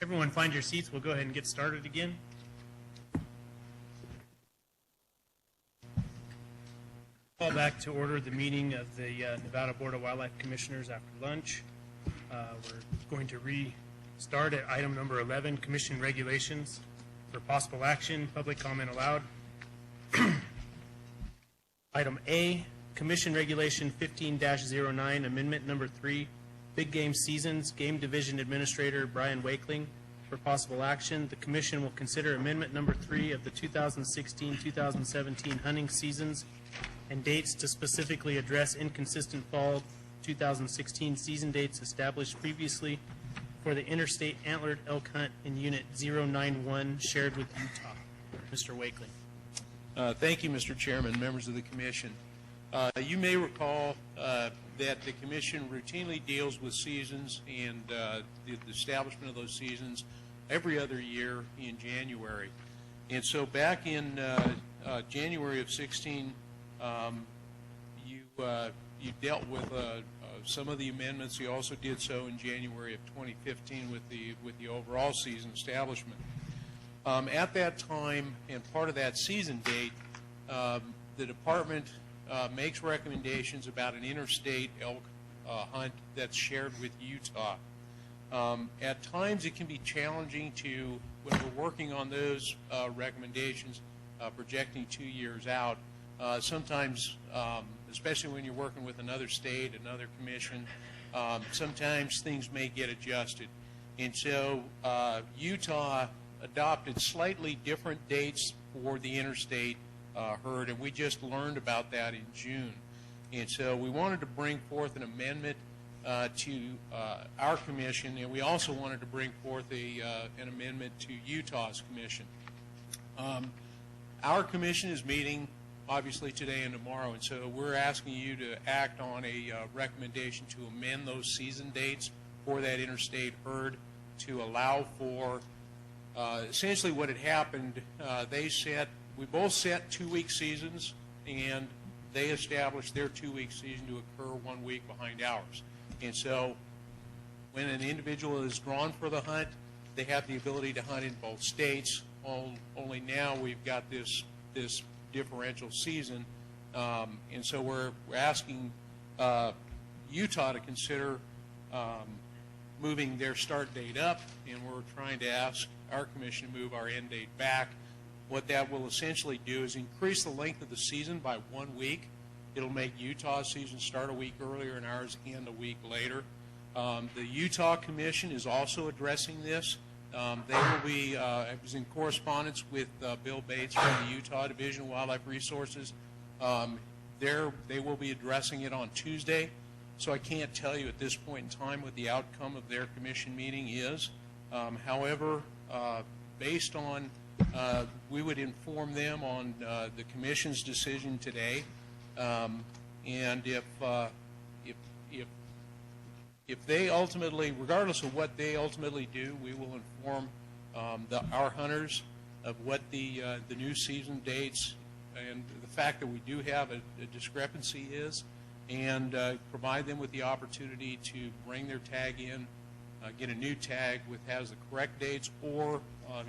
Everyone find your seats. We'll go ahead and get started again. Call back to order the meeting of the Nevada Board of Wildlife Commissioners after lunch. We're going to restart at item number 11, Commission Regulations for possible action, public comment allowed. Item A, Commission Regulation 15-09, Amendment number 3, Big Game Seasons, Game Division Administrator Brian Wakeling. For possible action, the Commission will consider Amendment number 3 of the 2016-2017 hunting seasons and dates to specifically address inconsistent fall 2016 season dates established previously for the Interstate Antlered Elk Hunt in Unit 091 shared with Utah. Mr. Wakeling. Thank you, Mr. Chairman, members of the Commission. You may recall that the Commission routinely deals with seasons and the establishment of those seasons every other year in January. And so back in January of 16, you dealt with some of the amendments. You also did so in January of 2015 with the overall season establishment. At that time, and part of that season date, the department makes recommendations about an interstate elk hunt that's shared with Utah. At times, it can be challenging to, when we're working on those recommendations, projecting 2 years out. Sometimes, especially when you're working with another state, another commission, sometimes things may get adjusted. And so Utah adopted slightly different dates for the interstate herd, and we just learned about that in June. And so we wanted to bring forth an amendment to our commission, and we also wanted to bring forth an amendment to Utah's commission. Our commission is meeting obviously today and tomorrow, and so we're asking you to act on a recommendation to amend those season dates for that interstate herd to allow for essentially what had happened. We both set 2-week seasons, and they established their 2-week season to occur 1 week behind ours. And so when an individual is drawn for the hunt, they have the ability to hunt in both states. Only now we've got this differential season, and so we're asking Utah to consider moving their start date up, and we're trying to ask our commission to move our end date back. What that will essentially do is increase the length of the season by 1 week. It'll make Utah's season start a week earlier and ours end a week later. The Utah Commission is also addressing this. They will be, I was in correspondence with Bill Bates from the Utah Division of Wildlife Resources. They will be addressing it on Tuesday, so I can't tell you at this point in time what the outcome of their commission meeting is. However, based on, we would inform them on the commission's decision today, and if they ultimately, regardless of what they ultimately do, we will inform our hunters of what the new season dates and the fact that we do have a discrepancy is, and provide them with the opportunity to bring their tag in, get a new tag with has the correct dates, or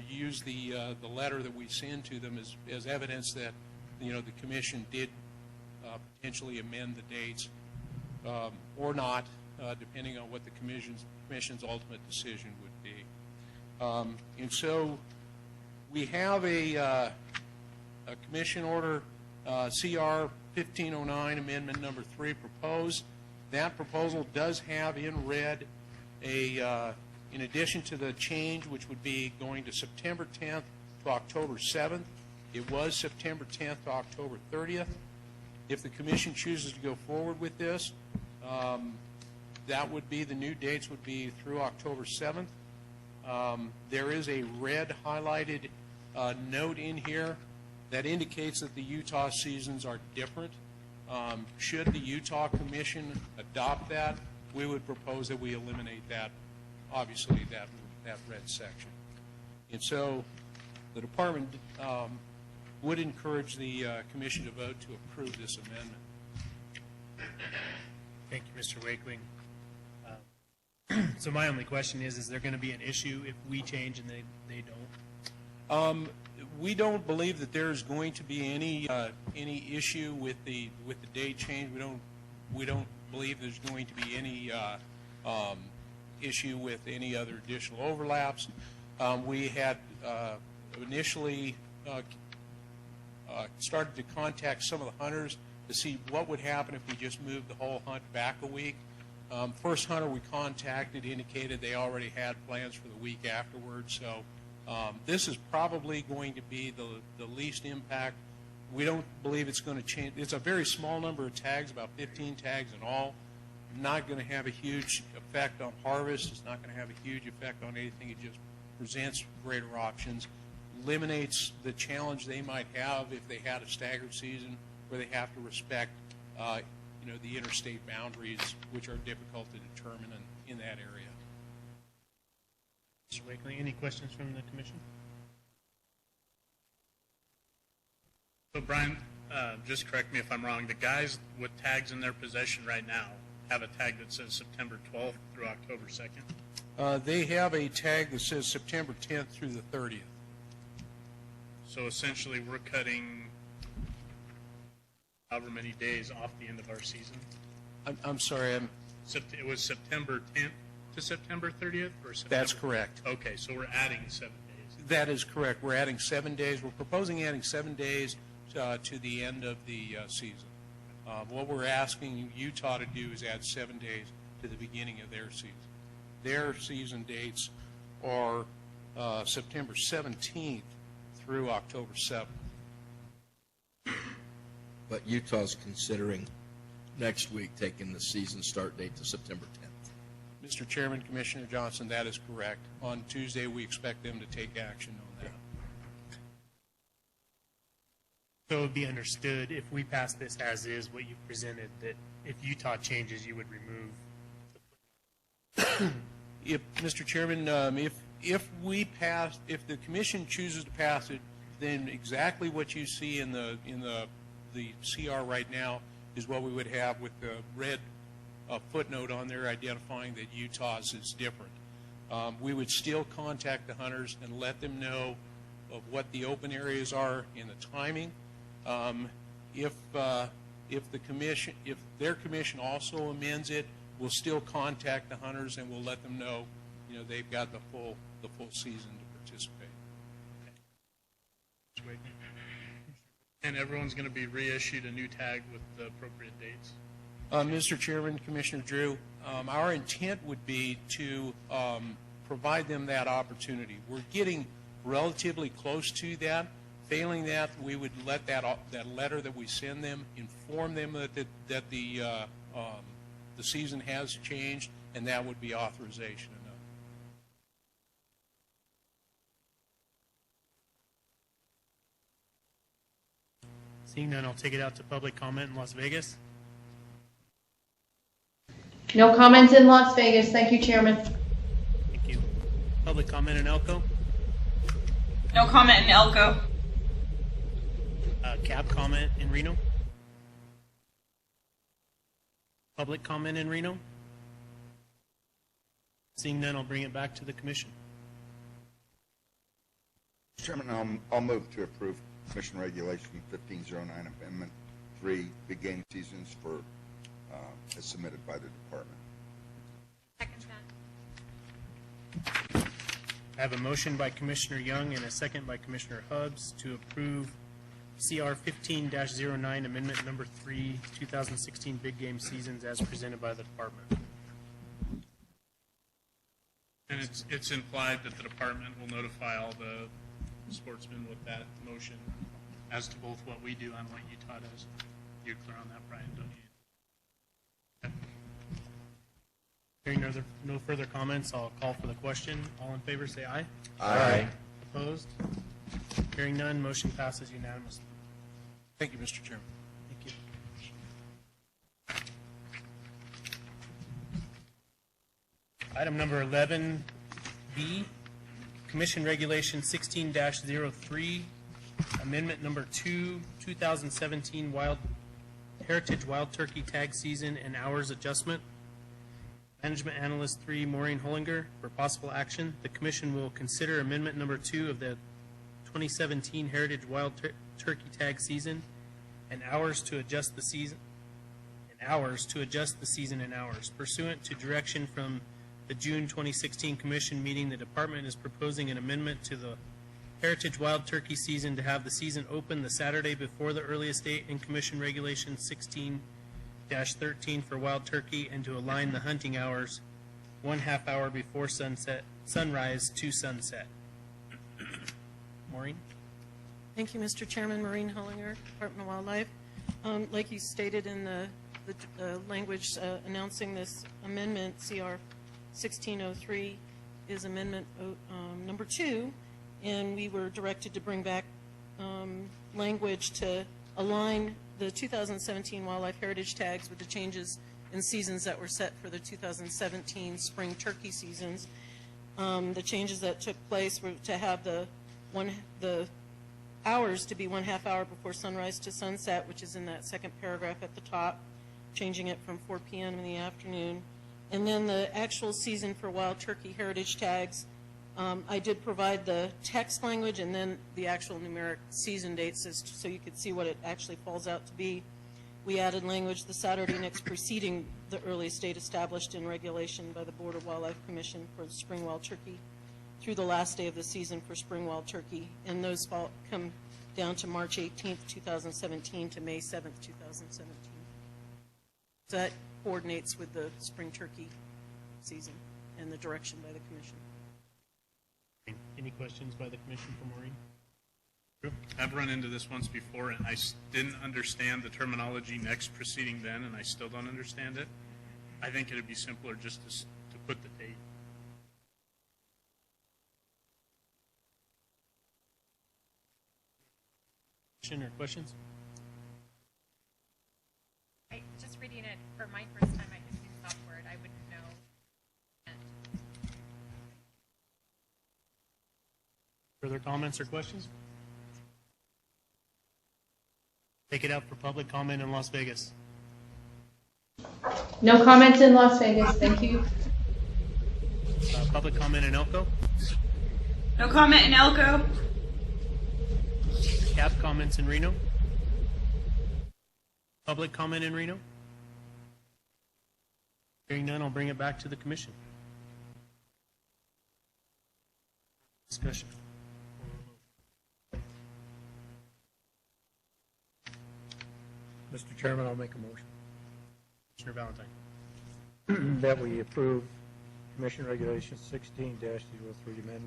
use the letter that we send to them as evidence that the commission did potentially amend the dates or not, depending on what the commission's ultimate decision would be. And so we have a commission order CR 1509 amendment number 3 proposed. That proposal does have in red in addition to the change, which would be going to September 10th to October 7th, it was September 10th to October 30th. If the commission chooses to go forward with this, that would be, the new dates would be through October 7th. There is a red highlighted note in here that indicates that the Utah seasons are different. Should the Utah Commission adopt that, we would propose that we eliminate that, obviously, that red section. And so the department would encourage the commission to vote to approve this amendment. Thank you, Mr. Wakeling. So my only question is there going to be an issue if we change and they don't? We don't believe that there's going to be any issue with the date change. We don't believe there's going to be any issue with any other additional overlaps. We had initially started to contact some of the hunters to see what would happen if we just moved the whole hunt back a week. First hunter we contacted indicated they already had plans for the week afterwards, so this is probably going to be the least impact. We don't believe it's going to change. It's a very small number of tags, about 15 tags in all. Not going to have a huge effect on harvest. It's not going to have a huge effect on anything. It just presents greater options, eliminates the challenge they might have if they had a staggered season where they have to respect the interstate boundaries, which are difficult to determine in that area. Mr. Wakely, any questions from the commission? So Brian, just correct me if I'm wrong, the guys with tags in their possession right now have a tag that says September 12th through October 2nd? They have a tag that says September 10th through the 30th. So essentially we're cutting however many days off the end of our season? I'm sorry. It was September 10th to September 30th? Or September? That's correct. Okay, so we're adding 7 days. That is correct. We're adding 7 days. We're proposing adding 7 days to the end of the season. What we're asking Utah to do is add 7 days to the beginning of their season. Their season dates are September 17th through October 7th. But Utah's considering next week taking the season start date to September 10th. Mr. Chairman, Commissioner Johnson, that is correct. On Tuesday, we expect them to take action on that. So it would be understood if we pass this as is, what you presented, that if Utah changes, you would remove If, Mr. Chairman, if the commission chooses to pass it, then exactly what you see in the CR right now is what we would have with the red footnote on there identifying that Utah's is different. We would still contact the hunters and let them know of what the open areas are in the timing. If their commission also amends it, we'll still contact the hunters and we'll let them know, they've got the full season to participate. And everyone's going to be reissued a new tag with the appropriate dates? Mr. Chairman, Commissioner Drew, our intent would be to provide them that opportunity. We're getting relatively close to that. Failing that, we would let that letter that we send them inform them that the season has changed, and that would be authorization enough. Seeing none, I'll take it out to public comment in Las Vegas. No comments in Las Vegas. Thank you, Chairman. Thank you. Public comment in Elko. No comment in Elko. Cab comment in Reno. Public comment in Reno. Seeing none, I'll bring it back to the commission. Mr. Chairman, I'll move to approve Commission Regulation 1509 Amendment 3, big game seasons for as submitted by the department. Second that. I have a motion by Commissioner Young and a second by Commissioner Hubbs to approve CR 15-09 Amendment Number 3, 2016 big game seasons as presented by the department. And it's implied that the department will notify all the sportsmen with that motion as to both what we do and what Utah does. You're clear on that, Brian, don't you? Okay. Hearing no further comments, I'll call for the question. All in favor, say aye. Aye. Opposed? Hearing none, motion passes unanimously. Thank you, Mr. Chairman. Thank you. Item number 11B, Commission Regulation 16-03, Amendment Number 2, 2017 Heritage Wild Turkey Tag Season and Hours Adjustment. Management Analyst 3, Maureen Hollinger. For possible action, the commission will consider amendment number 2 of the 2017 Heritage Wild Turkey Tag season and hours to adjust the season in hours. Pursuant to direction from the June 2016 commission meeting, the department is proposing an amendment to the Heritage Wild Turkey season to have the season open the Saturday before the earliest date in Commission Regulation 16-13 for wild turkey, and to align the hunting hours 1/2 hour before sunrise to sunset. Maureen? Thank you, Mr. Chairman. Maureen Hollinger, Department of Wildlife. Like you stated in the language announcing this amendment, CR 1603 is amendment number 2, and we were directed to bring back language to align the 2017 wildlife heritage tags with the changes in seasons that were set for the 2017 spring turkey seasons. The changes that took place were to have the hours to be 1/2 hour before sunrise to sunset, which is in that second paragraph at the top, changing it from 4 p.m. in the afternoon. And then the actual season for wild turkey heritage tags, I did provide the text language and then the actual numeric season dates so you could see what it actually falls out to be. We added language the Saturday next preceding the earliest date established in regulation by the Board of Wildlife Commission for the spring wild turkey through the last day of the season for spring wild turkey. And those come down to March 18th, 2017 to May 7th, 2017. So that coordinates with the spring turkey season and the direction by the commission. Any questions by the commission for Maureen? I've run into this once before, and I didn't understand the terminology next preceding then, and I still don't understand it. I think it would be simpler just to put the date. Or questions? Just reading it for my first time, I just used software. I wouldn't know. Further comments or questions? Take it out for public comment in Las Vegas. No comments in Las Vegas, thank you. Public comment in Elko. No comment in Elko. Cap comments in Reno. Public comment in Reno. Hearing none, I'll bring it back to the commission. Discussion. Mr. Chairman, I'll make a motion Commissioner Valentine. that we approve Commission Regulation 16-03 amendment number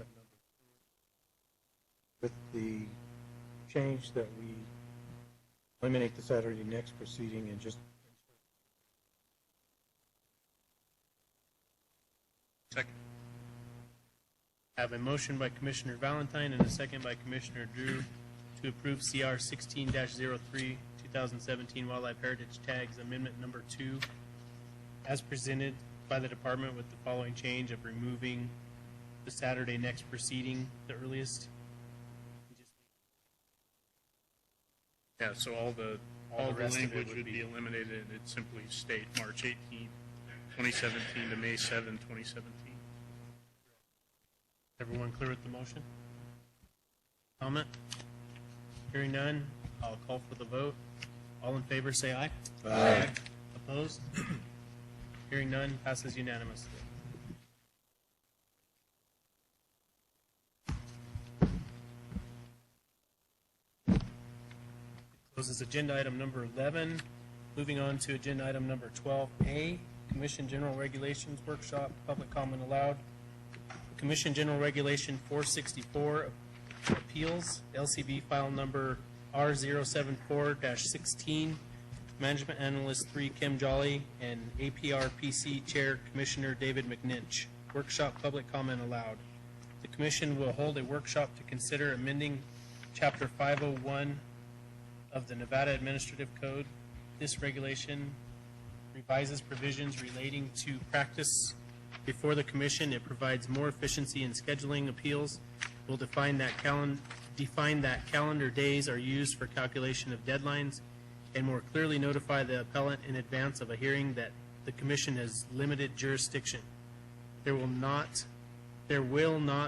2 with the change that we eliminate the Saturday next proceeding and just Second. I have a motion by Commissioner Valentine and a second by Commissioner Drew to approve CR 16-03 2017 Wildlife Heritage Tags Amendment Number 2 as presented by the department with the following change of removing the Saturday next preceding the earliest. Yeah, so all the rest of it language would would be eliminated, and it'd simply state March 18th, 2017 to May 7, 2017. Everyone clear with the motion? Comment? Hearing none, I'll call for the vote. All in favor say aye. Aye. Opposed? Hearing none, passes unanimously. Closes agenda item number 11. Moving on to agenda item number 12A, Commission General Regulations Workshop, Public Comment Allowed. Commission General Regulation 464 Appeals, LCB file number R074-16, Management Analyst 3 Kim Jolly, and APRPC Chair Commissioner David McNinch. Workshop public comment allowed. The Commission will hold a workshop to consider amending Chapter 501 of the Nevada Administrative Code. This regulation revises provisions relating to practice before the Commission. It provides more efficiency in scheduling appeals. Will define that calendar days are used for calculation of deadlines, and more clearly notify the appellant in advance of a hearing that the commission has limited jurisdiction. There will not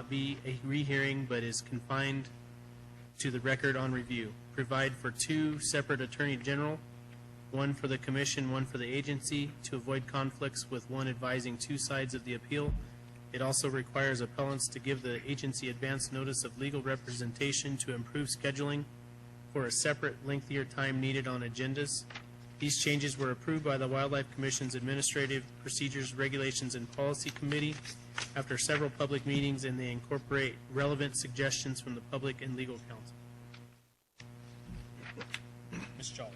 be a rehearing, but is confined to the record on review. Provide for 2 separate attorney general, one for the commission, one for the agency, to avoid conflicts with one advising 2 sides of the appeal. It also requires appellants to give the agency advance notice of legal representation to improve scheduling for a separate, lengthier time needed on agendas. These changes were approved by the Wildlife Commission's Administrative Procedures, Regulations, and Policy Committee after several public meetings, and they incorporate relevant suggestions from the public and legal counsel. Ms. Jolly.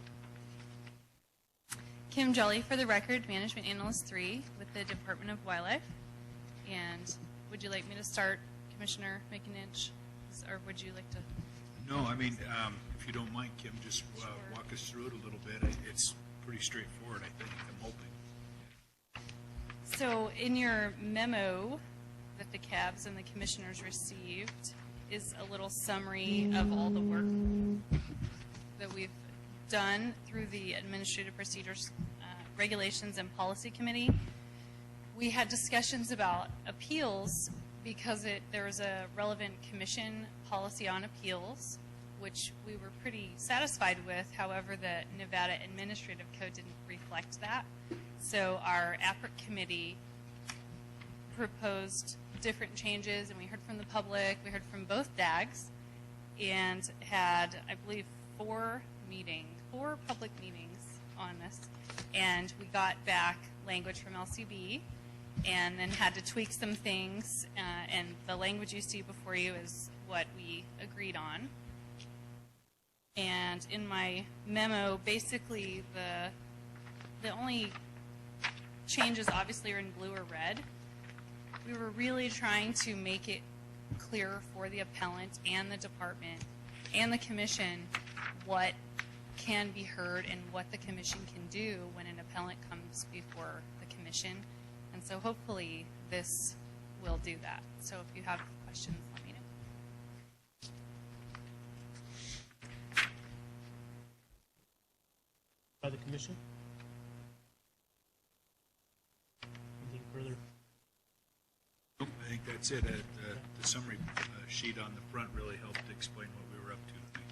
Kim Jolly, for the record, Management Analyst 3 with the Department of Wildlife. And would you like me to start, Commissioner McInich, or would you like to? No, I mean, if you don't mind, Kim, just walk us through it a little bit. It's pretty straightforward, I think, I'm hoping. So in your memo that the CABs and the commissioners received is a little summary of all the work that we've done through the Administrative Procedures, Regulations, and Policy Committee. We had discussions about appeals because there was a relevant commission policy on appeals, which we were pretty satisfied with. However, the Nevada Administrative Code didn't reflect that. So our APRC committee proposed different changes, and we heard from the public, we heard from both DAGs, and had, I believe, 4 public meetings on this. And we got back language from LCB, and then had to tweak some things, and the language you see before you is what we agreed on. And in my memo, basically the only changes obviously are in blue or red. We were really trying to make it clearer for the appellant and the department and the commission what can be heard and what the commission can do when an appellant comes before the commission. And so hopefully this will do that. So if you have questions, let me know. By the commission? Anything further? Nope, I think that's it. The summary sheet on the front really helped explain what we were up to tonight.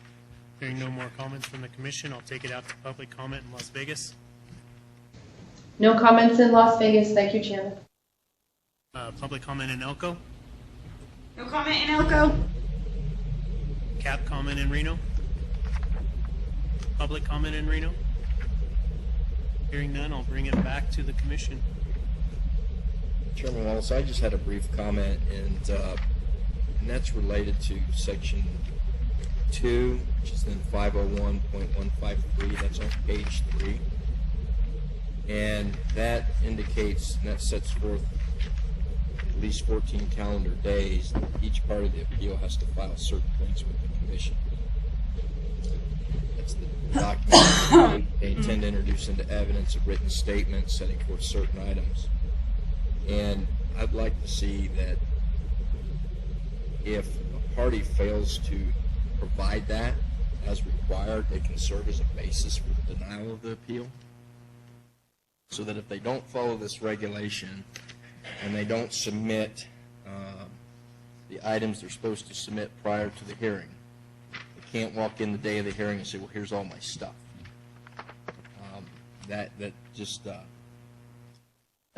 Hearing no more comments from the commission, I'll take it out to public comment in Las Vegas. No comments in Las Vegas. Thank you, Chairman. Public comment in Elko. No comment in Elko. Cap comment in Reno. Public comment in Reno. Hearing none, I'll bring it back to the commission. Chairman Wallace, I just had a brief comment, and that's related to section 2, which is in 501.153. That's on page 3. And that indicates, and that sets forth at least 14 calendar days that each part of the appeal has to file certain things with the commission. That's the document they intend to introduce into evidence, a written statement setting forth certain items. And I'd like to see that if a party fails to provide that as required, it can serve as a basis for the denial of the appeal. So that if they don't follow this regulation and they don't submit the items they're supposed to submit prior to the hearing, they can't walk in the day of the hearing and say, well, here's all my stuff. That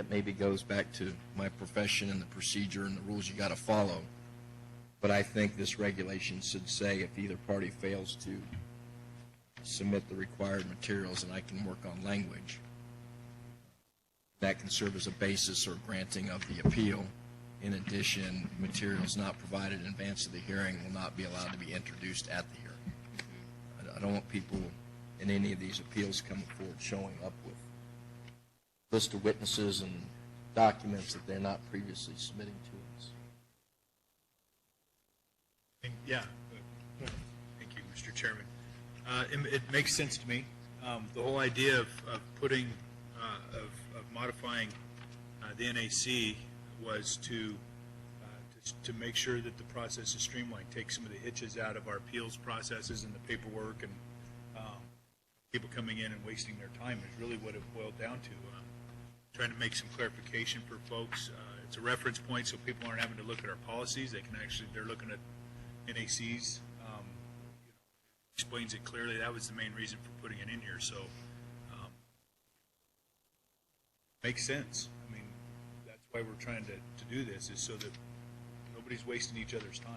maybe goes back to my profession and the procedure and the rules you got to follow. But I think this regulation should say if either party fails to submit the required materials, and I can work on language, that can serve as a basis or granting of the appeal. In addition, materials not provided in advance of the hearing will not be allowed to be introduced at the hearing. I don't want people in any of these appeals coming forward showing up with a list of witnesses and documents that they're not previously submitting to us. Yeah. Thank you, Mr. Chairman. It makes sense to me. The whole idea of putting of modifying the NAC was to make sure that the process is streamlined, take some of the hitches out of our appeals processes and the paperwork, and people coming in and wasting their time is really what it boiled down to. trying to make some clarification for folks. It's a reference point, so people aren't having to look at our policies. They're looking at NACs. Explains it clearly. That was the main reason for putting it in here. So, makes sense. I mean, that's why we're trying to do this, is so that nobody's wasting each other's time.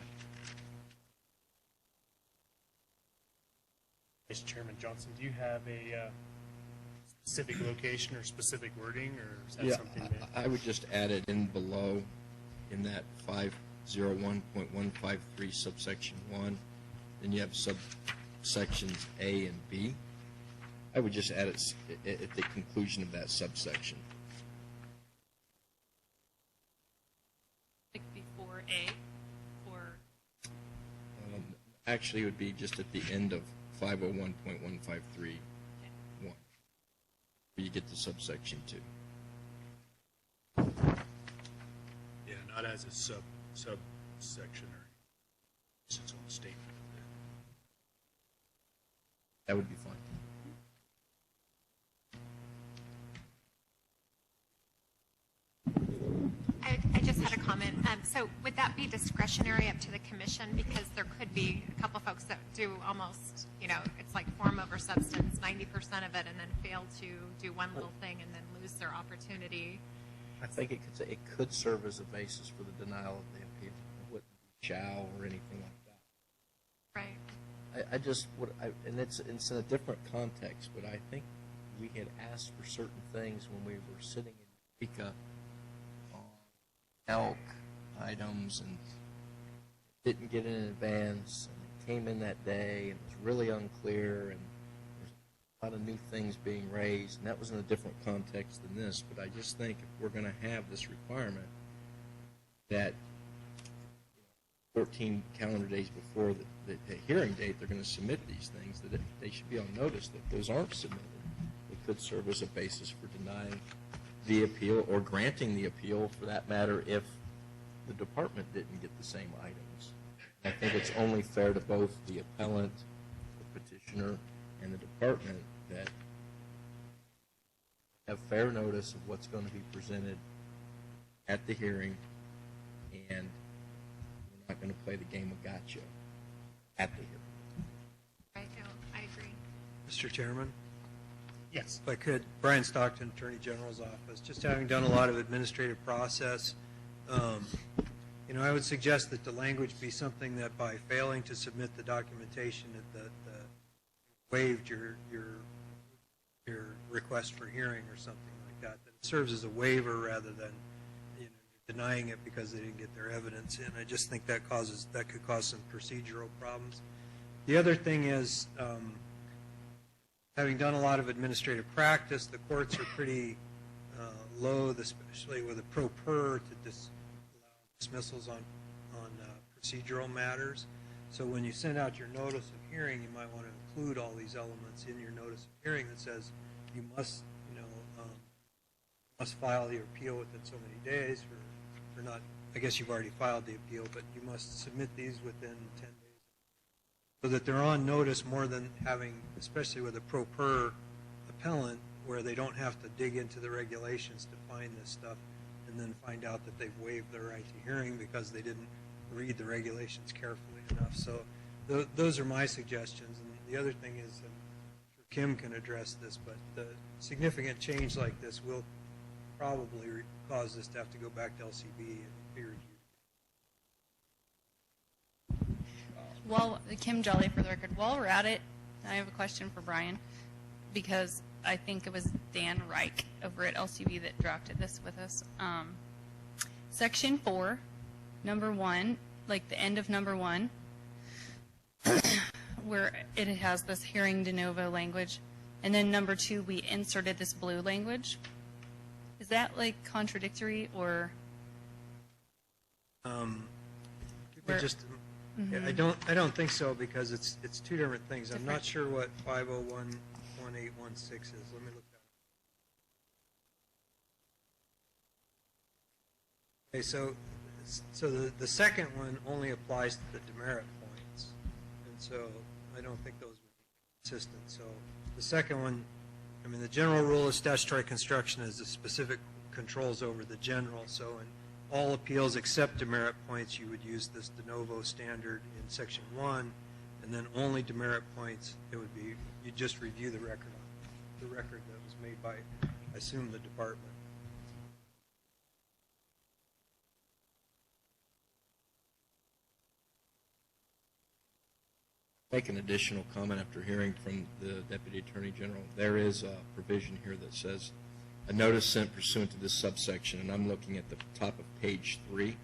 Vice Chairman Johnson, do you have a specific location or specific wording, or is that something that... I would just add it in below in that 501.153 subsection 1. Then you have subsections A and B. I would just add it at the conclusion of that subsection. Like before A, or Actually, it would be just at the end of 501.153.1, where you get the subsection 2. Yeah, not as a subsection or its own statement. That would be fine. I just had a comment. So would that be discretionary up to the commission? Because there could be a couple folks that do almost, it's like form over substance, 90% of it, and then fail to do one little thing and then lose their opportunity. I think it could serve as a basis for the denial of the appeal. It wouldn't be shall or anything like that. Right. And it's in a different context, but I think we had asked for certain things when we were sitting in Eureka on elk items and didn't get in advance, and it came in that day and it was really unclear, and there's a lot of new things being raised, and that was in a different context than this. But I just think if we're going to have this requirement that 14 calendar days before the hearing date, they're going to submit these things, that they should be on notice that those aren't submitted. It could serve as a basis for denying the appeal or granting the appeal, for that matter, if the department didn't get the same items. I think it's only fair to both the appellant, the petitioner, and the department that have fair notice of what's going to be presented at the hearing, and we're not going to play the game of gotcha at the hearing. Right. No, I agree. Mr. Chairman? Yes. If I could, Brian Stockton, Attorney General's Office. Just having done a lot of administrative process, I would suggest that the language be something that by failing to submit the documentation that waived your request for hearing or something like that. That it serves as a waiver rather than denying it because they didn't get their evidence in. I just think that could cause some procedural problems. The other thing is, having done a lot of administrative practice, the courts are pretty loath, especially with a pro per, to allow dismissals on procedural matters. So when you send out your notice of hearing, you might want to include all these elements in your notice of hearing that says you must, must file your appeal within so many days, or not. I guess you've already filed the appeal, but you must submit these within 10 days. So that they're on notice more than having, especially with a pro per appellant, where they don't have to dig into the regulations to find this stuff and then find out that they've waived their right to hearing because they didn't read the regulations carefully enough. So those are my suggestions. And the other thing is, I'm sure Kim can address this, but the significant change like this will probably cause this to have to go back to LCB and be reviewed. Well, Kim Jolly, for the record, while we're at it, I have a question for Brian, because I think it was Dan Reich over at LCB that drafted this with us. Section 4, number 1, like the end of number 1, where it has this hearing de novo language, and then number 2, we inserted this blue language. Is that like contradictory, or? Just. Yeah, I don't think so, because it's two different things. I'm not sure what 501.1816 is. Let me look that up. Okay, so the second one only applies to the demerit points, and so I don't think those would be consistent. So the second one I mean, the general rule of statutory construction is the specific controls over the general. So in all appeals except demerit points, you would use this de novo standard in Section 1, and then only demerit points, it would be, you just review the record that was made by, I assume, the department. Make an additional comment after hearing from the Deputy Attorney General. There is a provision here that says, a notice sent pursuant to this subsection, and I'm looking at the top of page 3.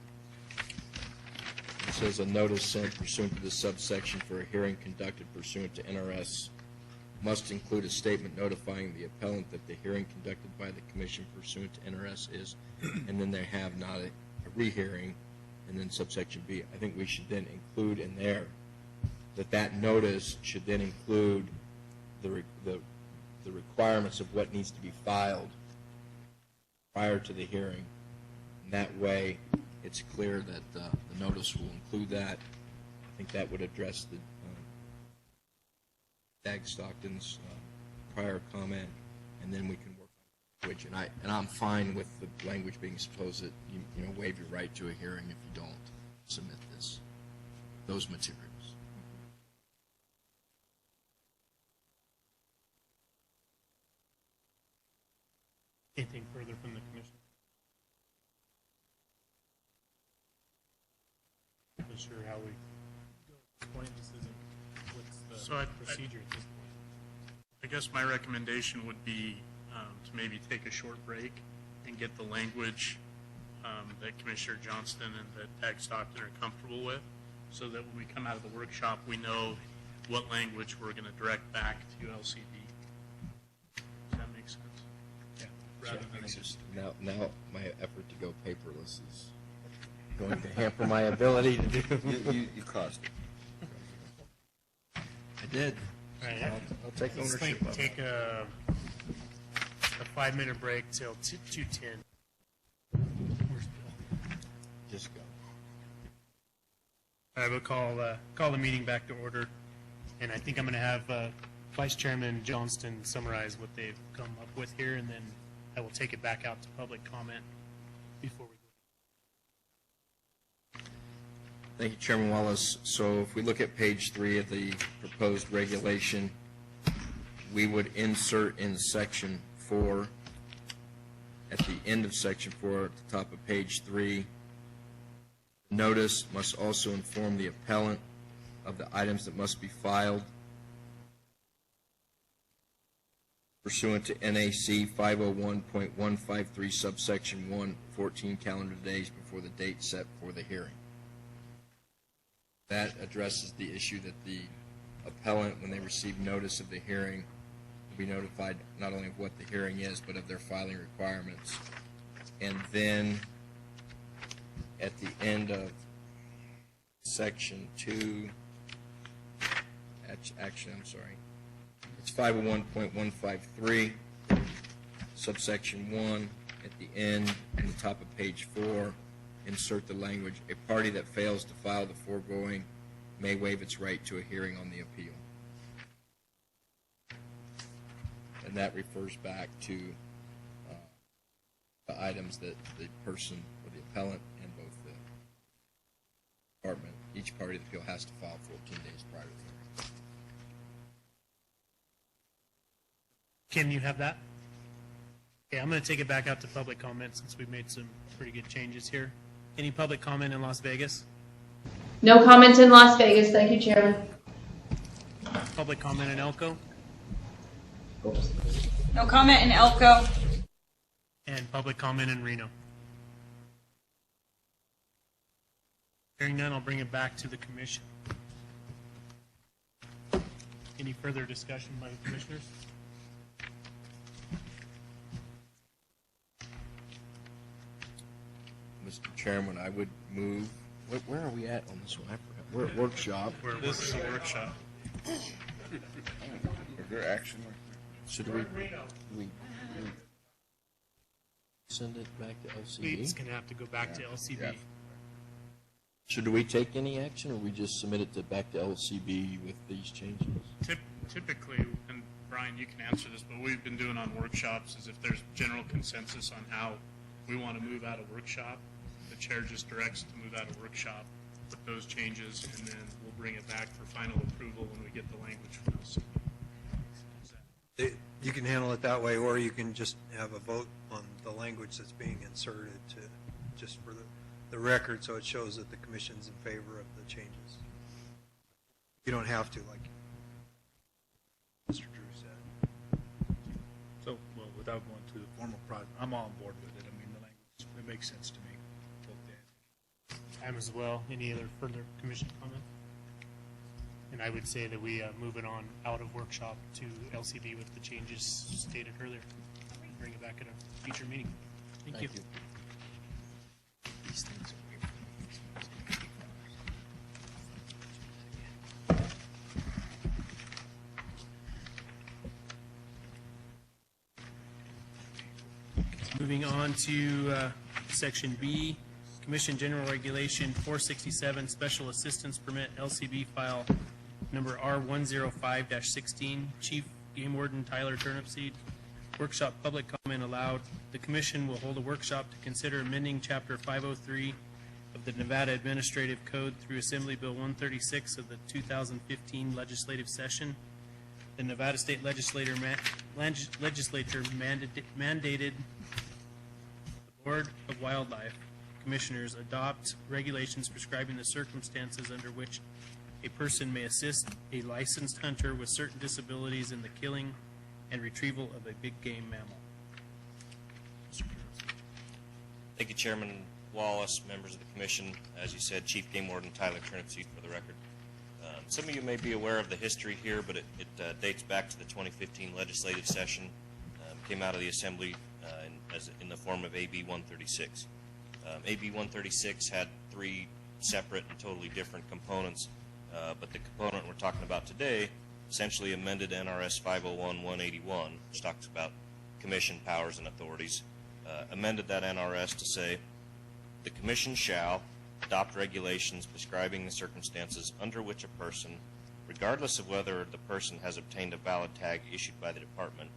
It says a notice sent pursuant to this subsection for a hearing conducted pursuant to NRS must include a statement notifying the appellant that the hearing conducted by the commission pursuant to NRS is, and then they have not a rehearing, and then subsection B. I think we should then include in there that notice should then include the requirements of what needs to be filed prior to the hearing. And that way, it's clear that the notice will include that. I think that would address the Dag Stockton's prior comment, and then we can work on language. And I'm fine with the language being supposed that you waive your right to a hearing if you don't submit those materials. Anything further from the commission? I'm not sure how we go at this point. This isn't what's the procedure at this point. I guess my recommendation would be to maybe take a short break and get the language that Commissioner Johnston and that Dag Stockton are comfortable with, so that when we come out of the workshop, we know what language we're going to direct back to LCD. Does that make sense? Yeah. Rather than just now my effort to go paperless is going to hamper my ability to do. You caused it. I did. All right. I'll take ownership of it. Take a 5-minute break till 2:10. Just go. I will call the meeting back to order, and I think I'm going to have Vice Chairman Johnston summarize what they've come up with here, and then I will take it back out to public comment before we go. Thank you, Chairman Wallace. So if we look at page 3 of the proposed regulation, we would insert in section 4, at the end of section 4, at the top of page 3, notice must also inform the appellant of the items that must be filed pursuant to NAC 501.153 subsection 1, 14 calendar days before the date set for the hearing. That addresses the issue that the appellant, when they receive notice of the hearing, will be notified not only of what the hearing is, but of their filing requirements. And then at the end of section 2, actually, I'm sorry, it's 501.153, subsection 1, at the end, at the top of page 4, insert the language, a party that fails to file the foregoing may waive its right to a hearing on the appeal. And that refers back to the items that the person or the appellant and both the department, each party of the appeal has to file 14 days prior to the hearing. Kim, you have that? Okay, I'm going to take it back out to public comment since we've made some pretty good changes here. Any public comment in Las Vegas? No comment in Las Vegas. Thank you, Chairman. Public comment in Elko? No comment in Elko. And public comment in Reno? Hearing none, I'll bring it back to the commission. Any further discussion by the commissioners? Mr. Chairman, I would move, where are we at on this one? I forgot. We're at workshop. This is a workshop. Is there action? Should we send it back to LCB? It's going to have to go back to LCB. Yeah. Should we take any action, or we just submit it back to LCB with these changes? Typically, and Brian, you can answer this, but we've been doing on workshops is if there's general consensus on how we want to move out of workshop, the chair just directs to move out of workshop with those changes, and then we'll bring it back for final approval when we get the language from LCB. You can handle it that way, or you can just have a vote on the language that's being inserted to, just for the record, so it shows that the commission's in favor of the changes. You don't have to, like Mr. Drew said. So, well, without going through the formal process, I'm on board with it. I mean, the language, it makes sense to me. Both days. I'm as well. Any other further commission comment? And I would say that we move it on out of workshop to LCB with the changes stated earlier. Bring it back at a future meeting. Thank you. These things are weird. Moving on to Section B, Commission General Regulation 467, Special Assistance Permit, LCB File Number R105-16, Chief Game Warden Tyler Turnipseed. Workshop public comment allowed. The Commission will hold a workshop to consider amending Chapter 503 of the Nevada Administrative Code through Assembly Bill 136 of the 2015 legislative session. The Nevada State Legislature mandated the Board of Wildlife Commissioners adopt regulations prescribing the circumstances under which a person may assist a licensed hunter with certain disabilities in the killing and retrieval of a big game mammal. Thank you, Chairman Wallace, members of the Commission. As you said, Chief Game Warden Tyler Turnipseed for the record. Some of you may be aware of the history here, but it dates back to the 2015 legislative session. Came out of the Assembly in the form of AB 136. AB 136 had three separate and totally different components, but the component we're talking about today essentially amended NRS 501-181, which talks about commission powers and authorities, amended that NRS to say, the commission shall adopt regulations prescribing the circumstances under which a person, regardless of whether the person has obtained a valid tag issued by the department,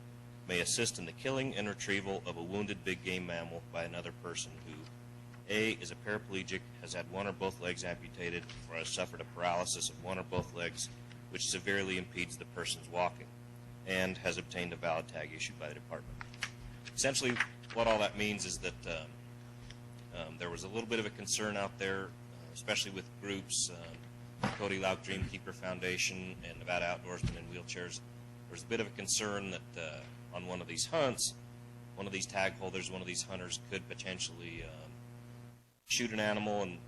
may assist in the killing and retrieval of a wounded big game mammal by another person who, A, is a paraplegic, has had one or both legs amputated, or has suffered a paralysis of one or both legs, which severely impedes the person's walking, and has obtained a valid tag issued by the department. Essentially, what all that means is that there was a little bit of a concern out there, especially with groups, Cody Lauk Dreamkeeper Foundation and Nevada Outdoorsmen in Wheelchairs. There was a bit of a concern that on one of these hunts, one of these tag holders, one of these hunters could potentially shoot an animal and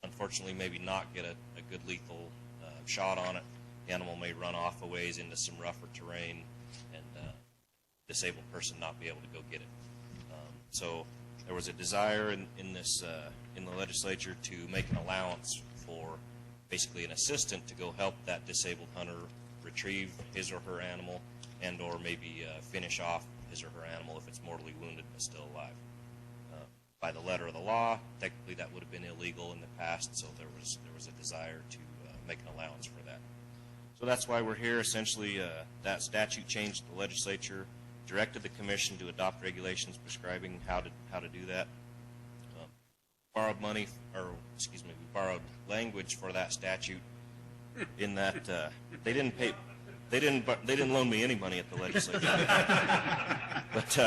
unfortunately maybe not get a good lethal shot on it. The animal may run off a ways into some rougher terrain and disabled person not be able to go get it. So there was a desire in the legislature to make an allowance for basically an assistant to go help that disabled hunter retrieve his or her animal and or maybe finish off his or her animal if it's mortally wounded but still alive. By the letter of the law, technically that would have been illegal in the past, so there was a desire to make an allowance for that. So that's why we're here. Essentially, that statute changed. The legislature directed the commission to adopt regulations prescribing how to do that. We borrowed language for that statute in that they didn't loan me any money at the legislature, but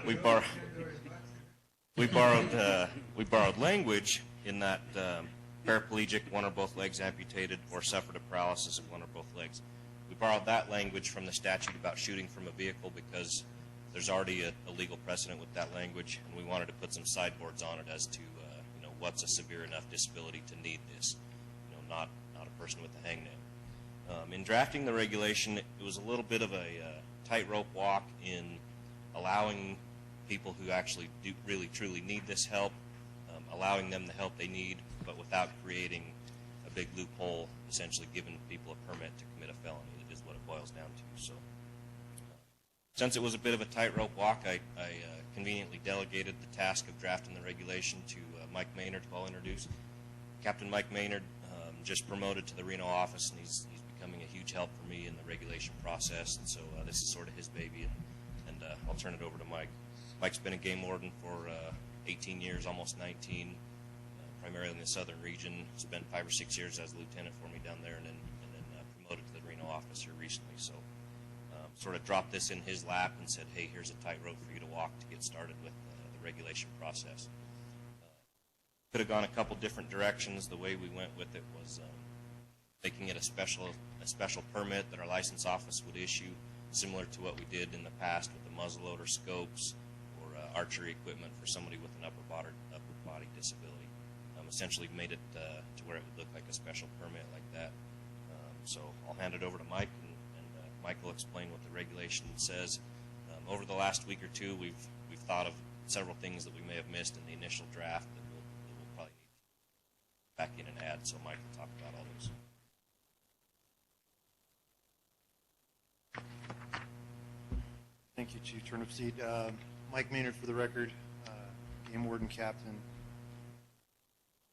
we borrowed language in that paraplegic, one or both legs amputated, or suffered a paralysis of one or both legs. We borrowed that language from the statute about shooting from a vehicle because there's already a legal precedent with that language, and we wanted to put some sideboards on it as to what's a severe enough disability to need this, not a person with a hangnail. In drafting the regulation, it was a little bit of a tightrope walk in allowing people who actually do really truly need this help, allowing them the help they need, but without creating a big loophole, essentially giving people a permit to commit a felony is what it boils down to. So, since it was a bit of a tightrope walk, I conveniently delegated the task of drafting the regulation to Mike Maynard, who I'll introduce. Captain Mike Maynard just promoted to the Reno office, and he's becoming a huge help for me in the regulation process, and so this is sort of his baby, and I'll turn it over to Mike. Mike's been a game warden for 18 years, almost 19, primarily in the southern region. Spent 5 or 6 years as a lieutenant for me down there, and then promoted to the Reno office here recently. So sort of dropped this in his lap and said, hey, here's a tightrope for you to walk to get started with the regulation process. Could have gone a couple different directions. The way we went with it was making it a special permit that our license office would issue, similar to what we did in the past with the muzzleloader scopes or archery equipment for somebody with an upper body disability. Essentially made it to where it would look like a special permit like that. So I'll hand it over to Mike, and Mike will explain what the regulation says. Over the last week or two, we've thought of several things that we may have missed in the initial draft that we'll probably need to back in and add. So Mike will talk about all those. Thank you, Chief Turnipseed. Mike Maynard for the record, game warden captain.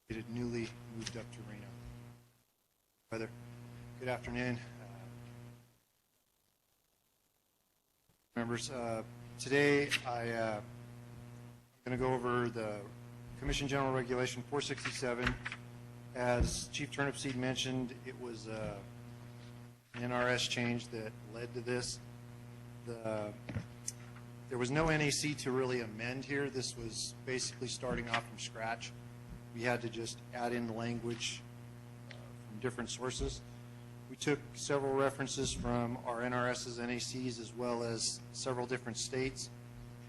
It had newly moved up to Reno. Brother, good afternoon. Members, today I'm going to go over the Commission General Regulation 467. As Chief Turnipseed mentioned, it was an NRS change that led to this. There was no NAC to really amend here. This was basically starting off from scratch. We had to just add in the language from different sources. We took several references from our NRS's NACs as well as several different states,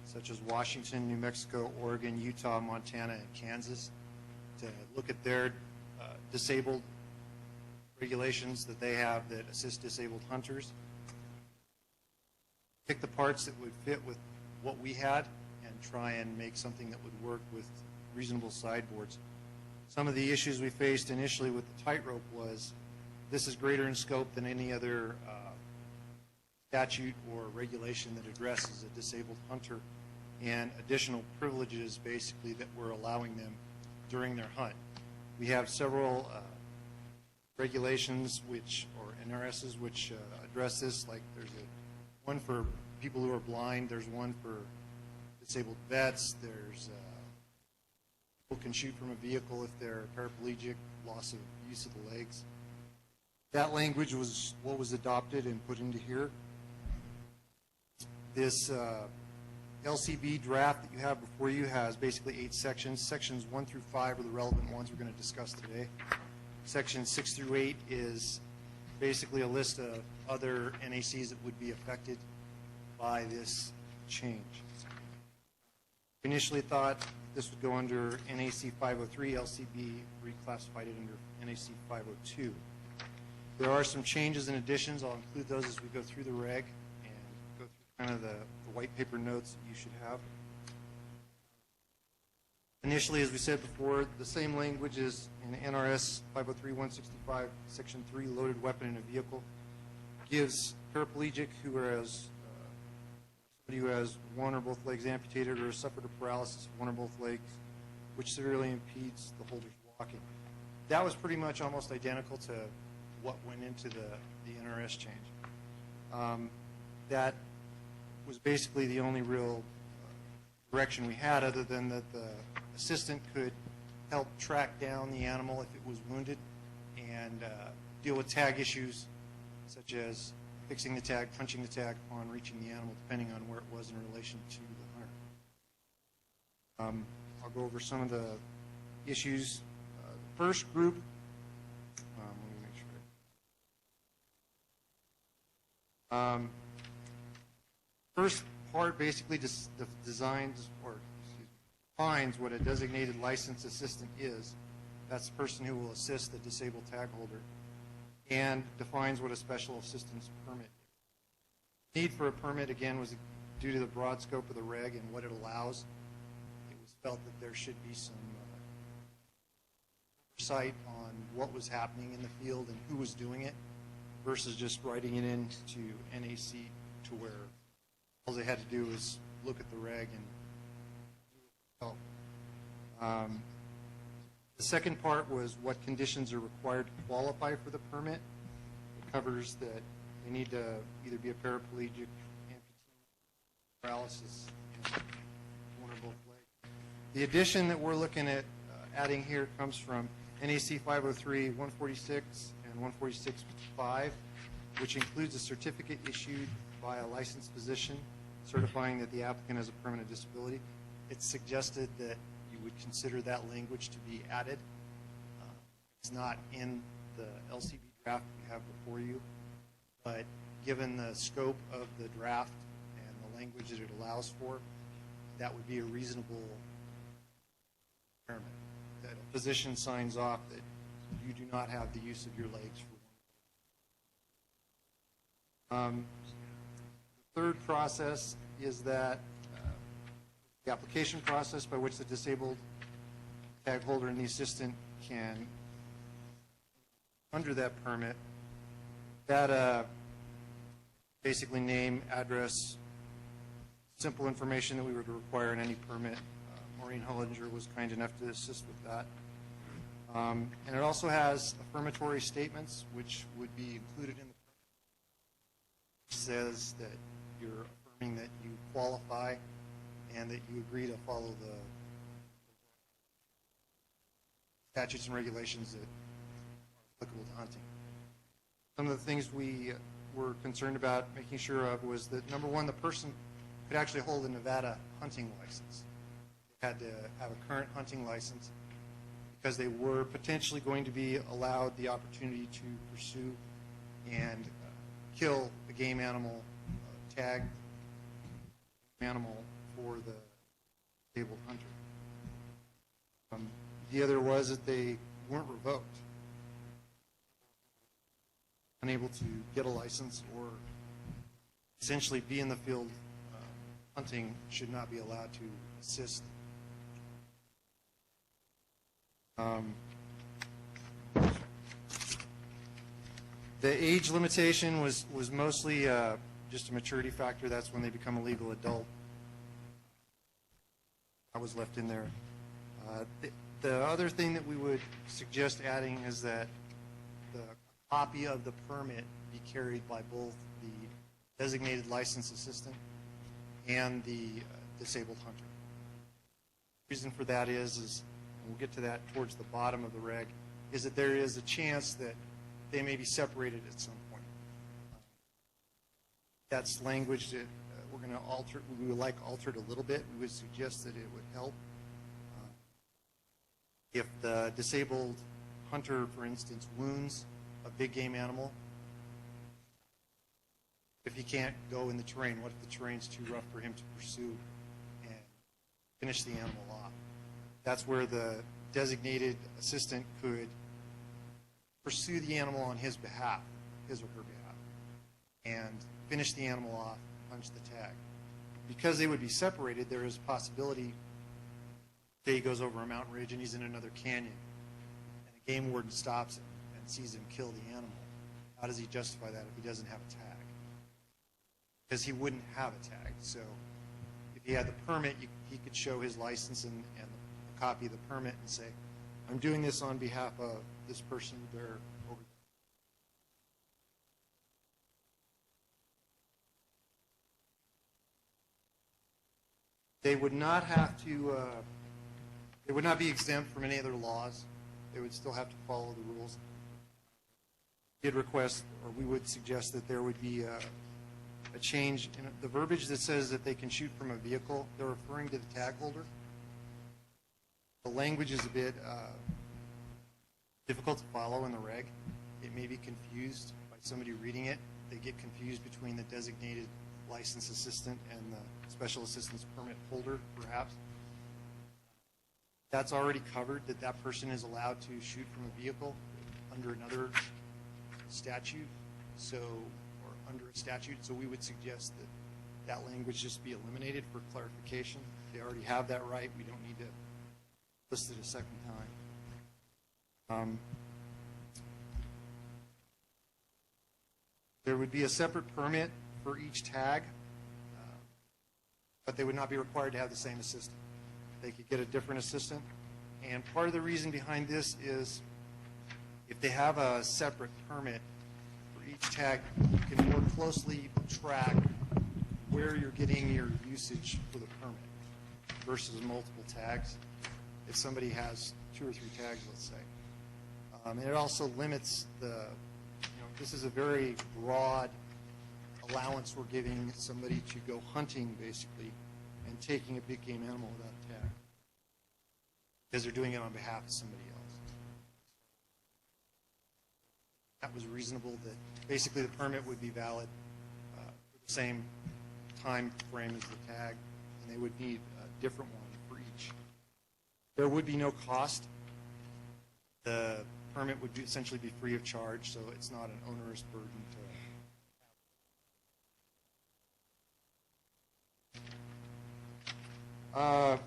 such as Washington, New Mexico, Oregon, Utah, Montana, and Kansas, to look at their disabled regulations that they have that assist disabled hunters. Pick the parts that would fit with what we had and try and make something that would work with reasonable sideboards. Some of the issues we faced initially with the tightrope was this is greater in scope than any other statute or regulation that addresses a disabled hunter, and additional privileges basically that we're allowing them during their hunt. We have several regulations or NRSs which address this, like there's one for people who are blind, there's one for disabled vets, there's people can shoot from a vehicle if they're paraplegic, loss of use of the legs. That language was what was adopted and put into here. This LCB draft that you have before you has basically 8 sections. Sections 1 through 5 are the relevant ones we're going to discuss today. Sections 6 through 8 is basically a list of other NACs that would be affected by this change. Initially thought this would go under NAC 503, LCB reclassified it under NAC 502. There are some changes and additions. I'll include those as we go through the reg and go through kind of the white paper notes that you should have. Initially, as we said before, the same language is in NRS 503-165, Section 3, loaded weapon in a vehicle, gives paraplegic somebody who has one or both legs amputated or has suffered a paralysis of one or both legs, which severely impedes the holder's walking. That was pretty much almost identical to what went into the NRS change. That was basically the only real direction we had, other than that the assistant could help track down the animal if it was wounded and deal with tag issues such as fixing the tag, punching the tag upon reaching the animal, depending on where it was in relation to the hunter. I'll go over some of the issues. The first group, let me make sure. First part basically designs or defines what a designated licensed assistant is. That's the person who will assist the disabled tag holder, and defines what a special assistance permit is. The need for a permit, again, was due to the broad scope of the reg and what it allows. It was felt that there should be some oversight on what was happening in the field and who was doing it, versus just writing it into NAC to where all they had to do was look at the reg and help. The second part was what conditions are required to qualify for the permit. covers that they need to either be a paraplegic, amputee, paralysis, and one or both legs. The addition that we're looking at adding here comes from NAC 503, 146, and 146.5, which includes a certificate issued by a licensed physician certifying that the applicant has a permanent disability. It's suggested that you would consider that language to be added. It's not in the LCB draft we have before you, but given the scope of the draft and the language that it allows for, that would be a reasonable requirement, that a physician signs off that you do not have the use of your legs for one. The third process is that the application process by which the disabled tag holder and the assistant can, under that permit, that basically name, address, simple information that we would require in any permit. Maureen Hollinger was kind enough to assist with that. And it also has affirmatory statements, which would be included in the permit. It says that you're affirming that you qualify and that you agree to follow the statutes and regulations that are applicable to hunting. Some of the things we were concerned about making sure of was that, number one, the person could actually hold a Nevada hunting license. They had to have a current hunting license because they were potentially going to be allowed the opportunity to pursue and kill a game animal, tag animal for the disabled hunter. The other was that they weren't revoked, unable to get a license or essentially be in the field hunting, should not be allowed to assist. The age limitation was mostly just a maturity factor. That's when they become a legal adult. That was left in there. The other thing that we would suggest adding is that the copy of the permit be carried by both the designated licensed assistant and the disabled hunter. The reason for that is, and we'll get to that towards the bottom of the reg, is that there is a chance that they may be separated at some point. That's language that we're going to alter. We would like altered a little bit. We would suggest that it would help. If the disabled hunter, for instance, wounds a big game animal, if he can't go in the terrain, what if the terrain's too rough for him to pursue and finish the animal off? That's where the designated assistant could pursue the animal on his behalf, his or her behalf, and finish the animal off, punch the tag. Because they would be separated, there is a possibility that he goes over a mountain ridge and he's in another canyon, and a game warden stops him and sees him kill the animal. How does he justify that if he doesn't have a tag? Because he wouldn't have a tag. So if he had the permit, he could show his license and a copy of the permit and say, I'm doing this on behalf of this person. They're over there. They would not have to, they would not be exempt from any other laws. They would still have to follow the rules. We did request, or we would suggest that there would be a change in the verbiage that says that they can shoot from a vehicle. They're referring to the tag holder. The language is a bit difficult to follow in the reg. It may be confused by somebody reading it. They get confused between the designated licensed assistant and the special assistance permit holder, perhaps. That's already covered, that that person is allowed to shoot from a vehicle under another statute, or under a statute. So we would suggest that that language just be eliminated for clarification. They already have that right. We don't need to list it a second time. There would be a separate permit for each tag, but they would not be required to have the same assistant. They could get a different assistant. And part of the reason behind this is if they have a separate permit for each tag, you can more closely track where you're getting your usage for the permit versus multiple tags. If somebody has 2 or 3 tags, let's say. And it also limits this is a very broad allowance we're giving somebody to go hunting, basically, and taking a big game animal without a tag. Because they're doing it on behalf of somebody else. That was reasonable, that basically the permit would be valid for the same time frame as the tag, and they would need a different one for each. There would be no cost. The permit would essentially be free of charge, so it's not an onerous burden to a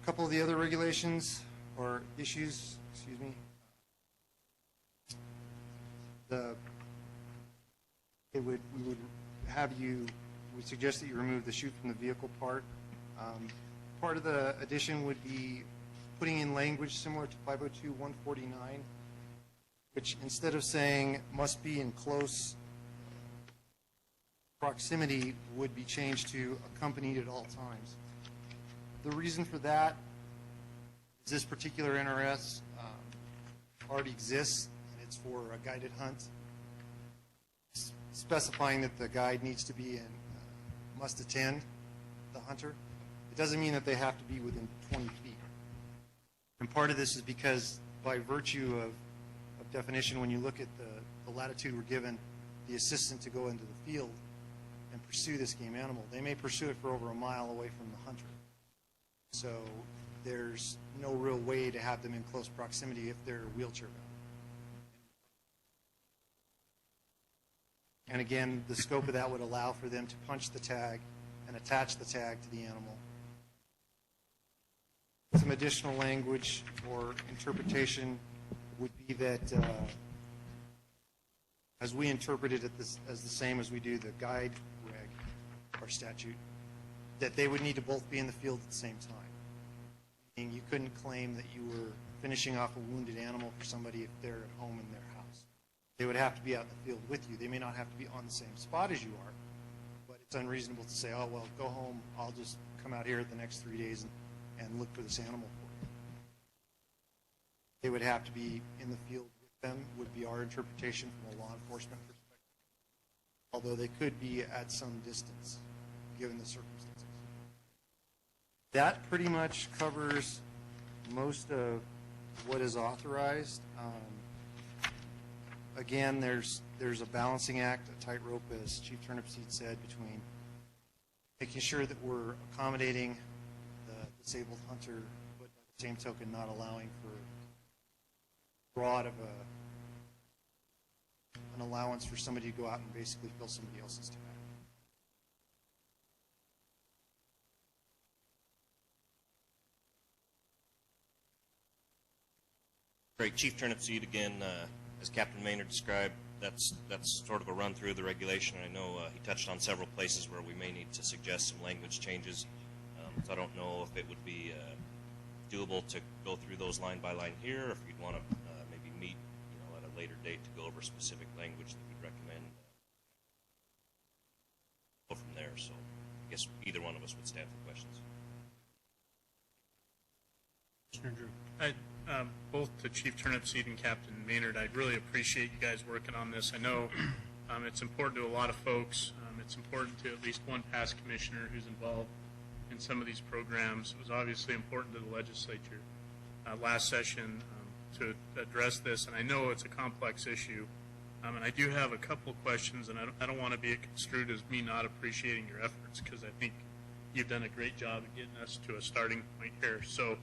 couple of the other regulations or issues, excuse me. We suggest that you remove the shoot from the vehicle part. Part of the addition would be putting in language similar to 502-149, which instead of saying must be in close proximity would be changed to accompanied at all times. The reason for that is this particular NRS already exists, and it's for a guided hunt, specifying that the guide needs to be must attend the hunter. It doesn't mean that they have to be within 20 feet. And part of this is because by virtue of definition, when you look at the latitude we're given the assistant to go into the field and pursue this game animal, they may pursue it for over a mile away from the hunter. So there's no real way to have them in close proximity if they're wheelchair bound. And again, the scope of that would allow for them to punch the tag and attach the tag to the animal. Some additional language or interpretation would be that, as we interpret it as the same as we do the guide reg or statute, that they would need to both be in the field at the same time. Meaning you couldn't claim that you were finishing off a wounded animal for somebody if they're at home in their house. They would have to be out in the field with you. They may not have to be on the same spot as you are, but it's unreasonable to say, oh, well, go home. I'll just come out here the next 3 days and look for this animal for you. They would have to be in the field with them, would be our interpretation from a law enforcement perspective, although they could be at some distance, given the circumstances. That pretty much covers most of what is authorized. Again, there's a balancing act, a tightrope, as Chief Turnipseed said, between making sure that we're accommodating the disabled hunter, but by the same token not allowing for broad of an allowance for somebody to go out and basically fill somebody else's tag. Great. Chief Turnipseed again, as Captain Maynard described, that's sort of a run through the regulation. I know he touched on several places where we may need to suggest some language changes. So I don't know if it would be doable to go through those line by line here, or if you'd want to maybe meet at a later date to go over specific language that we'd recommend. Go from there. So I guess either one of us would stand for questions. Commissioner Drew. Both to Chief Turnipseed and Captain Maynard, I'd really appreciate you guys working on this. I know it's important to a lot of folks. It's important to at least one past commissioner who's involved in some of these programs. It was obviously important to the legislature last session to address this, and I know it's a complex issue. And I do have a couple of questions, and I don't want to be construed as me not appreciating your efforts, because I think you've done a great job of getting us to a starting point here. So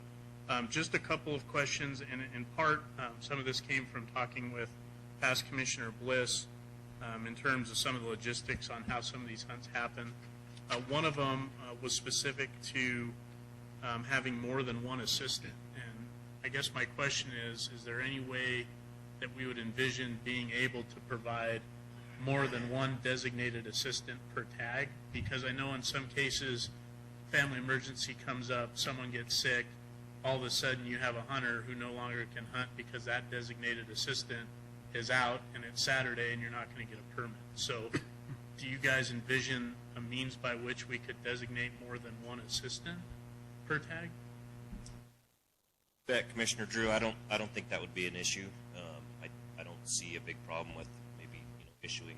just a couple of questions, and in part, some of this came from talking with past Commissioner Bliss in terms of some of the logistics on how some of these hunts happen. One of them was specific to having more than one assistant, and I guess my question is there any way that we would envision being able to provide more than one designated assistant per tag? Because I know in some cases, family emergency comes up, someone gets sick, all of a sudden you have a hunter who no longer can hunt because that designated assistant is out and it's Saturday and you're not going to get a permit. So do you guys envision a means by which we could designate more than one assistant per tag? That Commissioner Drew, I don't think that would be an issue. I don't see a big problem with maybe issuing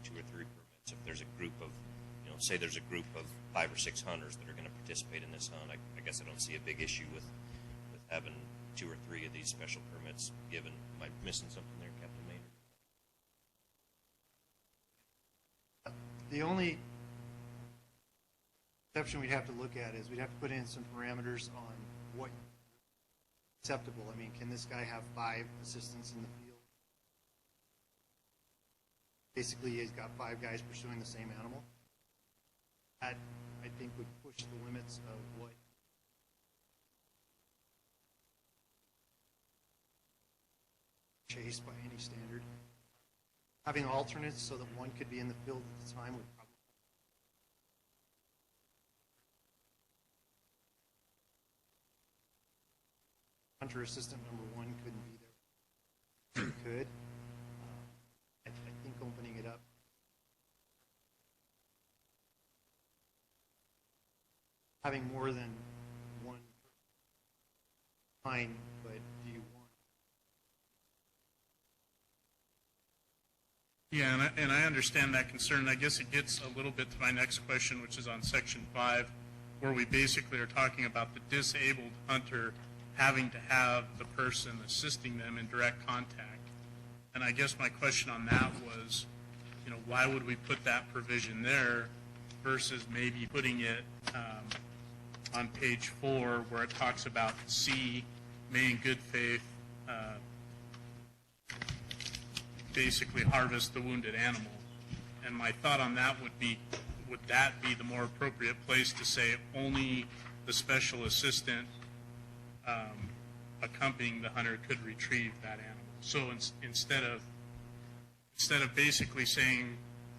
2 or 3 permits if there's a group of say there's a group of 5 or 6 hunters that are going to participate in this hunt. I guess I don't see a big issue with having 2 or 3 of these special permits given. Am I missing something there, Captain Maynard? The only exception we'd have to look at is we'd have to put in some parameters on what acceptable. I mean, can this guy have 5 assistants in the field? Basically, he's got 5 guys pursuing the same animal. That, I think, would push the limits of what chased by any standard. Having alternates so that one could be in the field at the time would probably hunter assistant number 1 couldn't be there. He could. I think opening it up. Having more than one fine, but do you want? Yeah, and I understand that concern. I guess it gets a little bit to my next question, which is on Section 5, where we basically are talking about the disabled hunter having to have the person assisting them in direct contact. And I guess my question on that was, why would we put that provision there versus maybe putting it on page 4 where it talks about C, may in good faith basically harvest the wounded animal. And my thought on that would be, would that be the more appropriate place to say only the special assistant accompanying the hunter could retrieve that animal? So instead of basically saying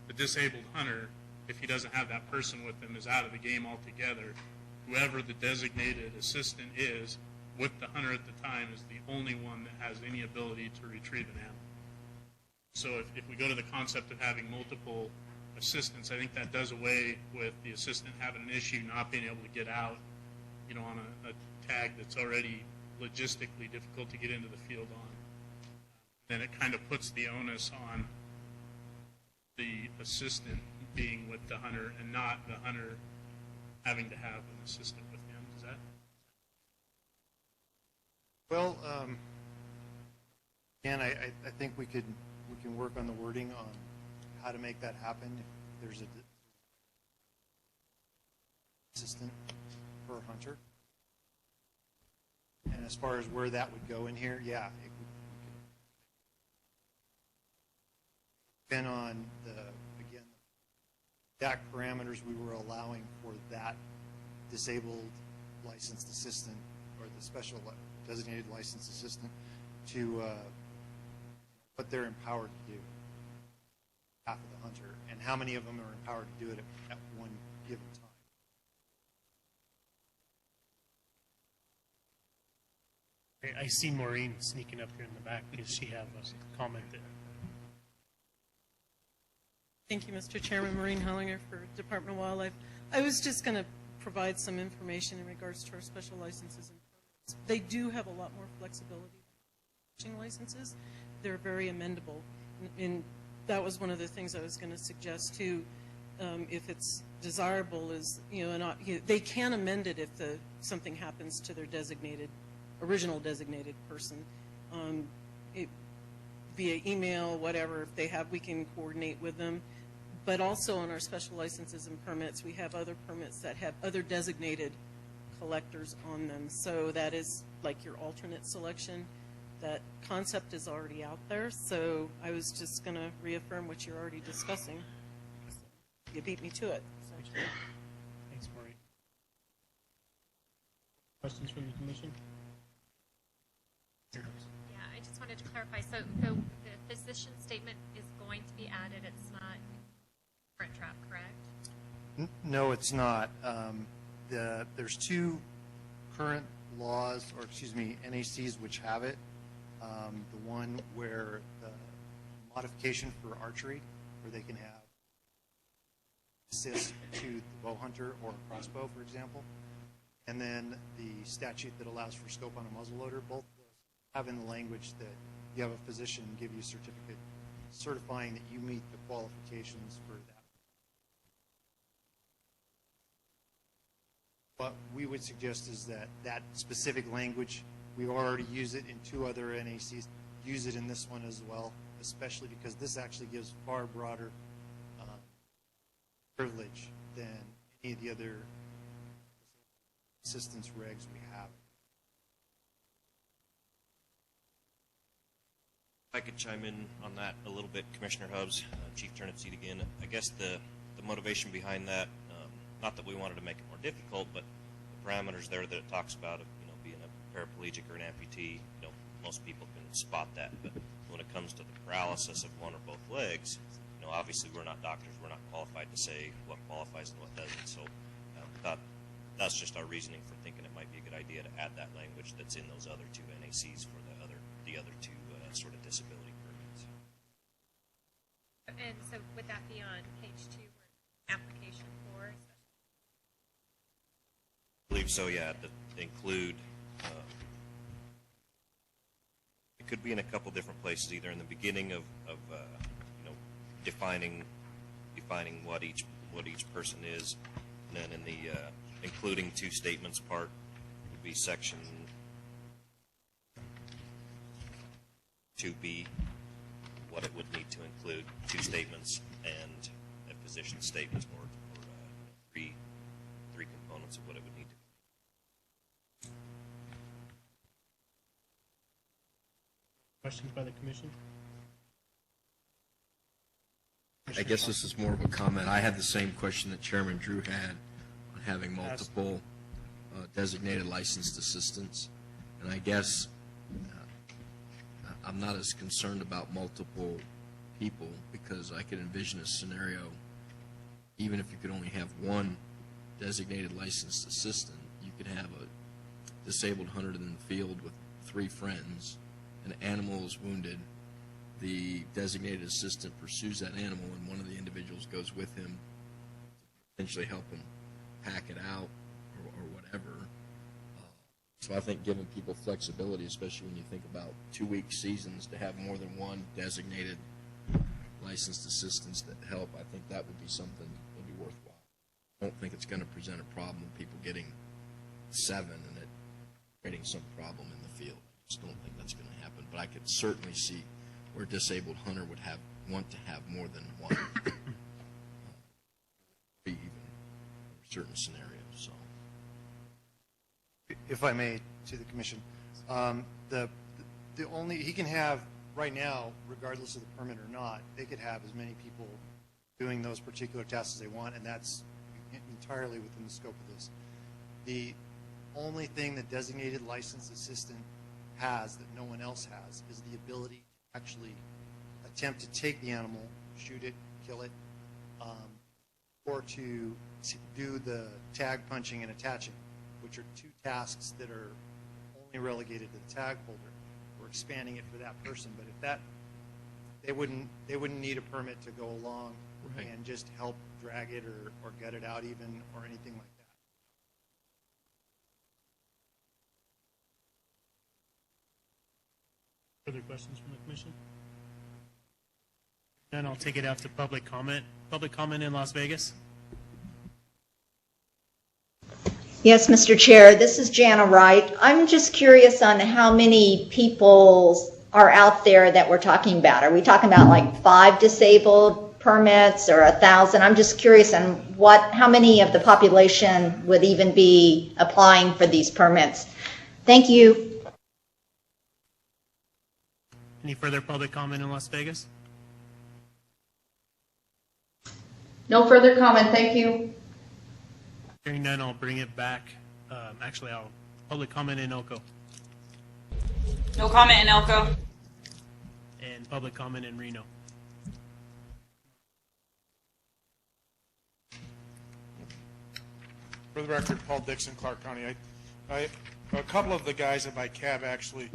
the disabled hunter, if he doesn't have that person with him, is out of the game altogether, whoever the designated assistant is with the hunter at the time is the only one that has any ability to retrieve an animal. So if we go to the concept of having multiple assistants, I think that does away with the assistant having an issue not being able to get out, on a tag that's already logistically difficult to get into the field on. Then it kind of puts the onus on the assistant being with the hunter and not the hunter having to have an assistant with him. Does that? Well, again, I think we can work on the wording on how to make that happen. If there's a assistant per hunter, and as far as where that would go in here, yeah, it would depend on the exact parameters we were allowing for that disabled licensed assistant or the special designated licensed assistant to what they're empowered to do, half of the hunter, and how many of them are empowered to do it at one given time. I see Maureen sneaking up here in the back. Does she have a comment there? Thank you, Mr. Chairman. Maureen Hellinger for Department of Wildlife. I was just going to provide some information in regards to our special licenses and permits. They do have a lot more flexibility than fishing licenses. They're very amendable. And that was one of the things I was going to suggest too. If it's desirable, is they can amend it if something happens to their original designated person. Via email, whatever, if they have, we can coordinate with them. But also on our special licenses and permits, we have other permits that have other designated collectors on them. So that is like your alternate selection. That concept is already out there. So I was just going to reaffirm what you're already discussing. You beat me to it. Essentially. Thanks, Maureen. Questions from the commission? Yeah, I just wanted to clarify. So the physician statement is going to be added. It's not current trap, correct? No, it's not. There's 2 current laws, or excuse me, NACs which have it. The one where the modification for archery, where they can have assist to the bow hunter or a crossbow, for example. And then the statute that allows for scope on a muzzleloader, both of those have in the language that you have a physician give you a certificate certifying that you meet the qualifications for that. What we would suggest is that that specific language, we already use it in 2 other NACs, use it in this one as well, especially because this actually gives far broader privilege than any of the other assistance regs we have. If I could chime in on that a little bit, Commissioner Hubbs, Chief Turnip Seed again. I guess the motivation behind that, not that we wanted to make it more difficult, but the parameters there that it talks about of being a paraplegic or an amputee, most people can spot that. But when it comes to the paralysis of one or both legs, obviously we're not doctors, we're not qualified to say what qualifies and what doesn't. So that's just our reasoning for thinking it might be a good idea to add that language that's in those other 2 NACs for the other 2 sort of disability permits. And so would that be on page 2 where application for? I believe so, yeah, to include, it could be in a couple different places, either in the beginning of defining what each person is, and then in the including 2 statements part would be section 2B, what it would need to include 2 statements and a physician statement, or 3 components of what it would need to. Questions by the commission? I guess this is more of a comment. I had the same question that Chairman Drew had on having multiple designated licensed assistants. And I guess I'm not as concerned about multiple people, because I could envision a scenario, even if you could only have 1 designated licensed assistant, you could have a disabled hunter in the field with 3 friends, an animal is wounded, the designated assistant pursues that animal, and one of the individuals goes with him to potentially help him pack it out or whatever. So I think giving people flexibility, especially when you think about 2-week seasons, to have more than 1 designated licensed assistants that help, I think that would be something that would be worthwhile. I don't think it's going to present a problem with people getting 7 and it creating some problem in the field. I just don't think that's going to happen. But I could certainly see where a disabled hunter would want to have more than 1, even in certain scenarios. So, if I may, to the commission, the only he can have right now, regardless of the permit or not, they could have as many people doing those particular tasks as they want, and that's entirely within the scope of this. The only thing that designated licensed assistant has that no one else has is the ability to actually attempt to take the animal, shoot it, kill it, or to do the tag punching and attaching, which are 2 tasks that are only relegated to the tag holder. We're expanding it for that person, but if that, they wouldn't need a permit to go along and just help drag it or gut it out even, or anything like that. Further questions from the commission? Then I'll take it out to public comment. Public comment in Las Vegas. Yes, Mr. Chair, this is Jana Wright. I'm just curious on how many people are out there that we're talking about. Are we talking about like 5 disabled permits or 1,000? I'm just curious on how many of the population would even be applying for these permits. Thank you. Any further public comment in Las Vegas? No further comment, thank you. Hearing none, I'll bring it back. Actually, I'll public comment in Elko. No comment in Elko. And public comment in Reno. For the record, Paul Dixon, Clark County. A couple of the guys at my cab actually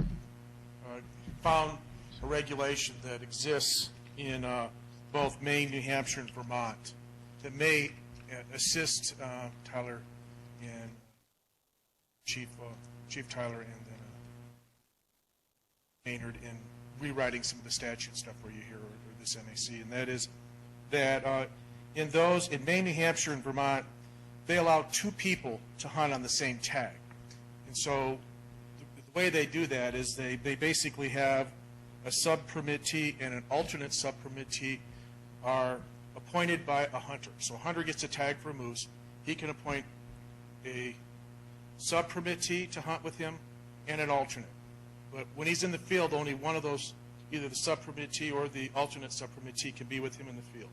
found a regulation that exists in both Maine, New Hampshire, and Vermont that may assist Tyler and Chief Tyler and then Maynard in rewriting some of the statute stuff where you hear or this NAC, and that is that in Maine, New Hampshire, and Vermont, they allow two people to hunt on the same tag. And so the way they do that is they basically have a sub-permittee and an alternate sub-permittee are appointed by a hunter. So a hunter gets a tag for a moose. He can appoint a sub-permittee to hunt with him and an alternate. But when he's in the field, only one of those, either the sub-permittee or the alternate sub-permittee, can be with him in the field.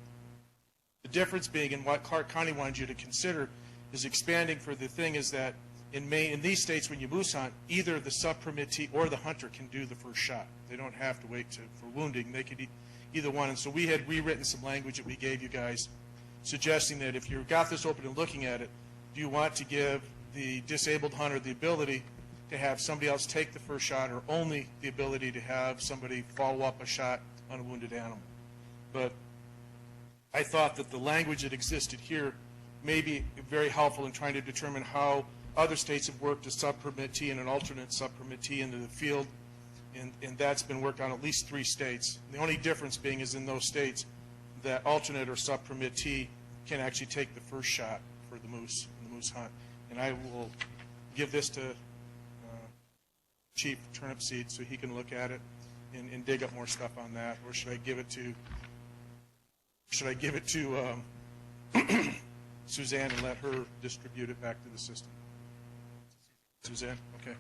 The difference being, and what Clark County wanted you to consider, is expanding for the thing is that in these states, when you moose hunt, either the sub-permittee or the hunter can do the first shot. They don't have to wait for wounding. They could either one. And so we had rewritten some language that we gave you guys, suggesting that if you've got this open and looking at it, do you want to give the disabled hunter the ability to have somebody else take the first shot, or only the ability to have somebody follow up a shot on a wounded animal? But I thought that the language that existed here may be very helpful in trying to determine how other states have worked a sub-permittee and an alternate sub-permittee into the field, and that's been worked on at least 3 states. The only difference being is in those states that alternate or sub-permittee can actually take the first shot for the moose in the moose hunt. And I will give this to Chief Turnipseed so he can look at it and dig up more stuff on that, or should I give it to Suzanne and let her distribute it back to the system? Suzanne? Okay.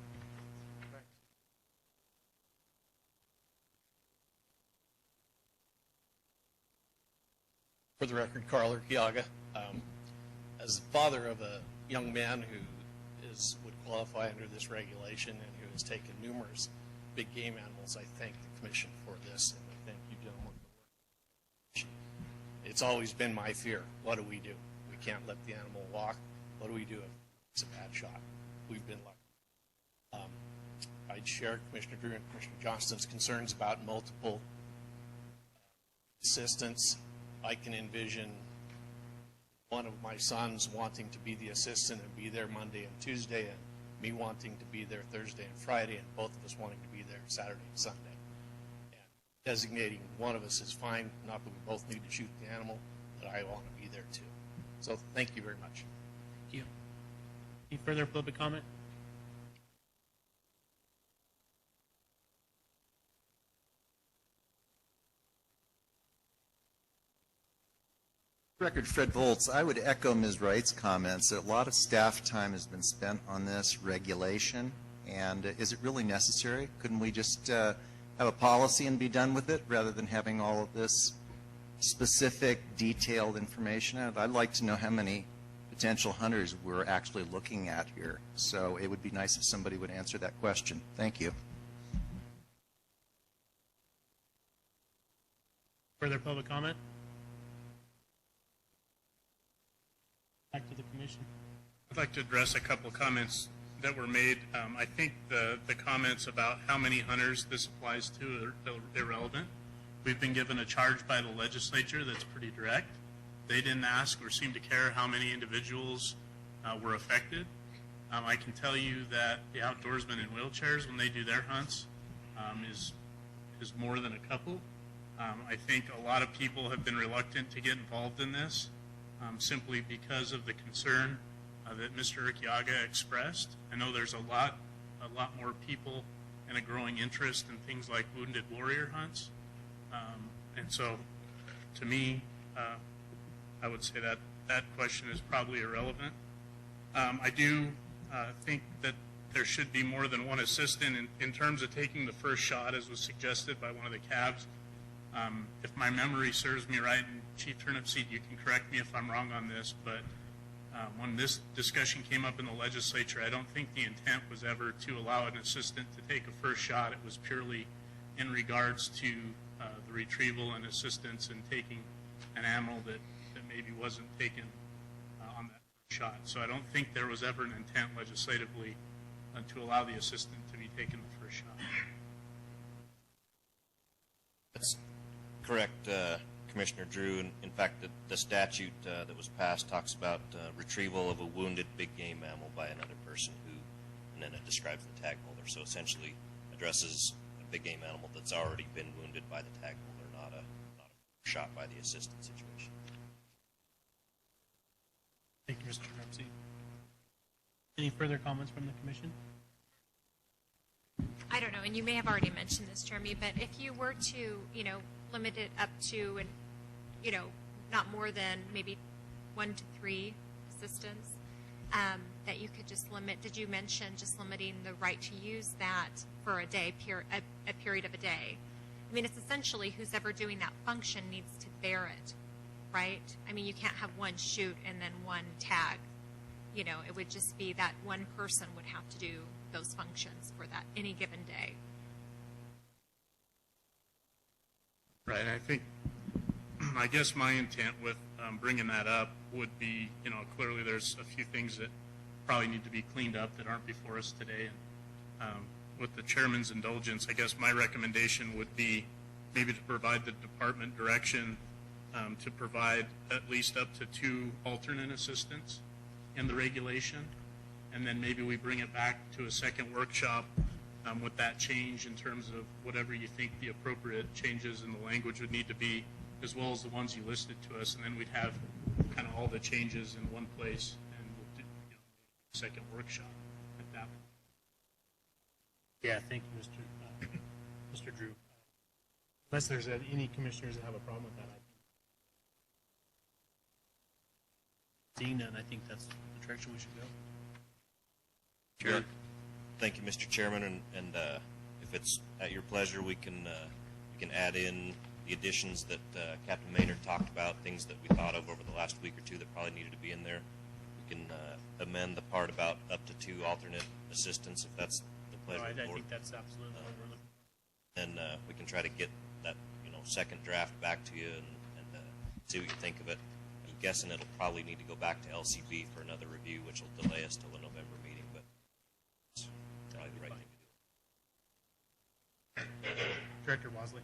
For the record, Carl Urquiaga. As the father of a young man who would qualify under this regulation and who has taken numerous big game animals, I thank the Commission for this, and I thank you gentlemen for the work. It's always been my fear. What do? We can't let the animal walk. What do we do if it's a bad shot? We've been lucky. I'd share Commissioner Drew and Commissioner Johnston's concerns about multiple assistants. I can envision one of my sons wanting to be the assistant and be there Monday and Tuesday, and me wanting to be there Thursday and Friday, and both of us wanting to be there Saturday and Sunday. And designating one of us is fine, not that we both need to shoot the animal, but I want to be there too. So thank you very much. Thank you. Any further public comment? Record Fred Volz. I would echo Ms. Wright's comments that a lot of staff time has been spent on this regulation, and is it really necessary? Couldn't we just have a policy and be done with it rather than having all of this specific, detailed information? I'd like to know how many potential hunters we're actually looking at here. So it would be nice if somebody would answer that question. Thank you. Further public comment? Back to the Commission. I'd like to address a couple of comments that were made. I think the comments about how many hunters this applies to are irrelevant. We've been given a charge by the legislature that's pretty direct. They didn't ask or seem to care how many individuals were affected. I can tell you that the outdoorsmen in wheelchairs, when they do their hunts, is more than a couple. I think a lot of people have been reluctant to get involved in this. Simply because of the concern that Mr. Urquiaga expressed. I know there's a lot more people and a growing interest in things like wounded warrior hunts. And so, to me, I would say that that question is probably irrelevant. I do think that there should be more than one assistant in terms of taking the first shot, as was suggested by one of the cabs. If my memory serves me right, and Chief Turnipseed, you can correct me if I'm wrong on this, but when this discussion came up in the legislature, I don't think the intent was ever to allow an assistant to take a first shot. It was purely in regards to the retrieval and assistance in taking an animal that maybe wasn't taken on that first shot. So I don't think there was ever an intent legislatively to allow the assistant to be taken the first shot. That's Correct, Commissioner Drew. In fact, the statute that was passed talks about retrieval of a wounded big game mammal by another person and then it describes the tag holder. So essentially addresses a big game animal that's already been wounded by the tag holder, not a shot by the assistant situation. Thank you, Mr. Trapsey. Any further comments from the commission? I don't know, and you may have already mentioned this, Jeremy, but if you were to, limit it up to, not more than maybe 1 to 3 assistants, that you could just limit. Did you mention just limiting the right to use that for a day, a period of a day? I mean, it's essentially who's ever doing that function needs to bear it, right? I mean, you can't have one shoot and then one tag. It would just be that one person would have to do those functions for that any given day. Right, I guess my intent with bringing that up would be, clearly there's a few things that probably need to be cleaned up that aren't before us today. And with the chairman's indulgence, I guess my recommendation would be maybe to provide the department direction to provide at least up to 2 alternate assistants in the regulation, and then maybe we bring it back to a second workshop with that change in terms of whatever you think the appropriate changes in the language would need to be, as well as the ones you listed to us, and then we'd have kind of all the changes in one place, and we'll do a second workshop at that point. Yeah, thank you, Mr. Drew. Unless there's any commissioners that have a problem with that, seeing none, I think that's the direction we should go. Sure. Thank you, Mr. Chairman, and if it's at your pleasure, we can add in the additions that Captain Maynard talked about, things that we thought of over the last week or two that probably needed to be in there. We can amend the part about up to 2 alternate assistants, if that's the pleasure of the board. I think that's absolutely what we're looking for. And we can try to get that second draft back to you and see what you think of it. I'm guessing it'll probably need to go back to LCB for another review, which will delay us till the November meeting, but it's probably the right thing to do. Director Wasley.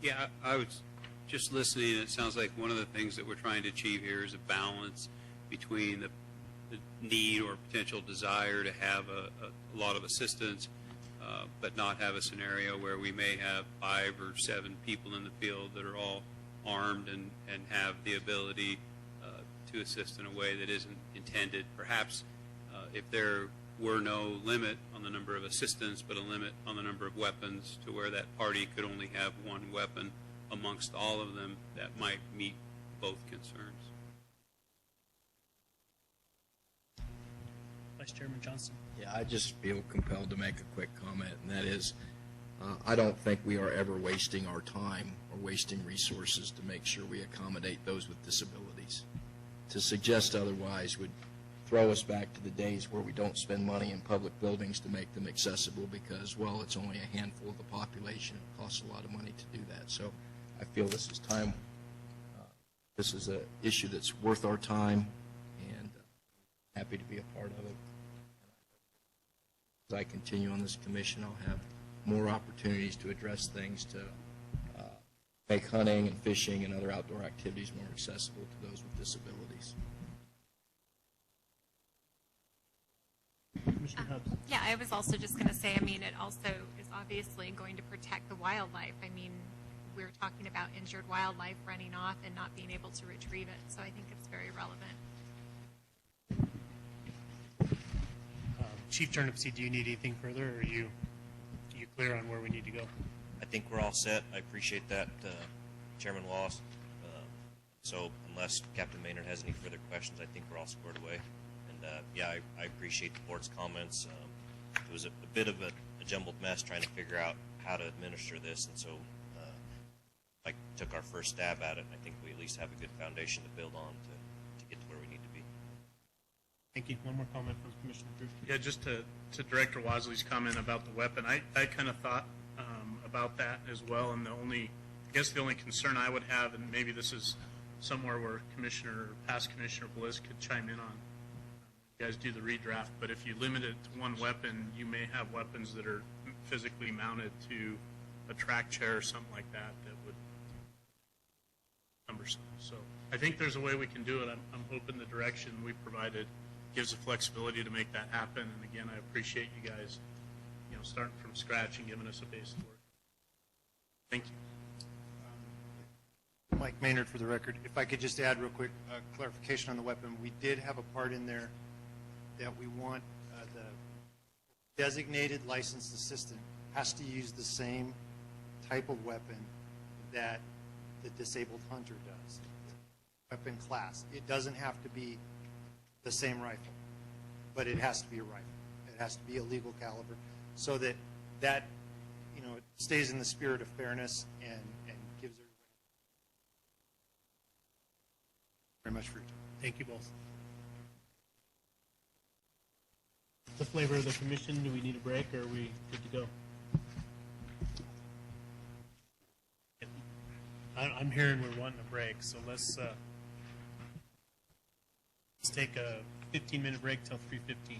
Yeah, I was just listening. It sounds like one of the things that we're trying to achieve here is a balance between the need or potential desire to have a lot of assistance, but not have a scenario where we may have 5 or 7 people in the field that are all armed and have the ability to assist in a way that isn't intended. Perhaps if there were no limit on the number of assistants, but a limit on the number of weapons to where that party could only have 1 weapon amongst all of them, that might meet both concerns. Vice Chairman Johnson. Yeah, I just feel compelled to make a quick comment, and that is, I don't think we are ever wasting our time or wasting resources to make sure we accommodate those with disabilities. To suggest otherwise would throw us back to the days where we don't spend money in public buildings to make them accessible because, well, it's only a handful of the population. It costs a lot of money to do that. So I feel this is time. This is an issue that's worth our time, and happy to be a part of it. As I continue on this commission, I'll have more opportunities to address things to make hunting and fishing and other outdoor activities more accessible to those with disabilities. Yeah, I was also just going to say, I mean, it also is obviously going to protect the wildlife. I mean, we're talking about injured wildlife running off and not being able to retrieve it, so I think it's very relevant. Chief Turnipseed, do you need anything further, or are you clear on where we need to go? I think we're all set. I appreciate that, Chairman Wallace. So unless Captain Maynard has any further questions, I think we're all squared away. And yeah, I appreciate the board's comments. It was a bit of a jumbled mess trying to figure out how to administer this, and so I took our first stab at it. I think we at least have a good foundation to build on to get to where we need to be. Thank you. One more comment from Commissioner Drew. Yeah, just to Director Wasley's comment about the weapon, I kind of thought about that as well, and I guess the only concern I would have, and maybe this is somewhere where past Commissioner Bliss could chime in on, you guys do the redraft, but if you limit it to 1 weapon, you may have weapons that are physically mounted to a track chair or something like that that would so. So I think there's a way we can do it. I'm hoping the direction we provided gives the flexibility to make that happen. And again, I appreciate you guys, starting from scratch and giving us a base to work. Thank you. Mike Maynard for the record. If I could just add real quick clarification on the weapon. We did have a part in there that we want the designated licensed assistant has to use the same type of weapon that the disabled hunter does. Weapon class. It doesn't have to be the same rifle, but it has to be a rifle. It has to be a legal caliber so that it stays in the spirit of fairness and gives everybody very much for your time. Thank you both. The flavor of the commission, do we need a break or are we good to go? I'm hearing we're wanting a break, so let's take a 15-minute break till 3:15.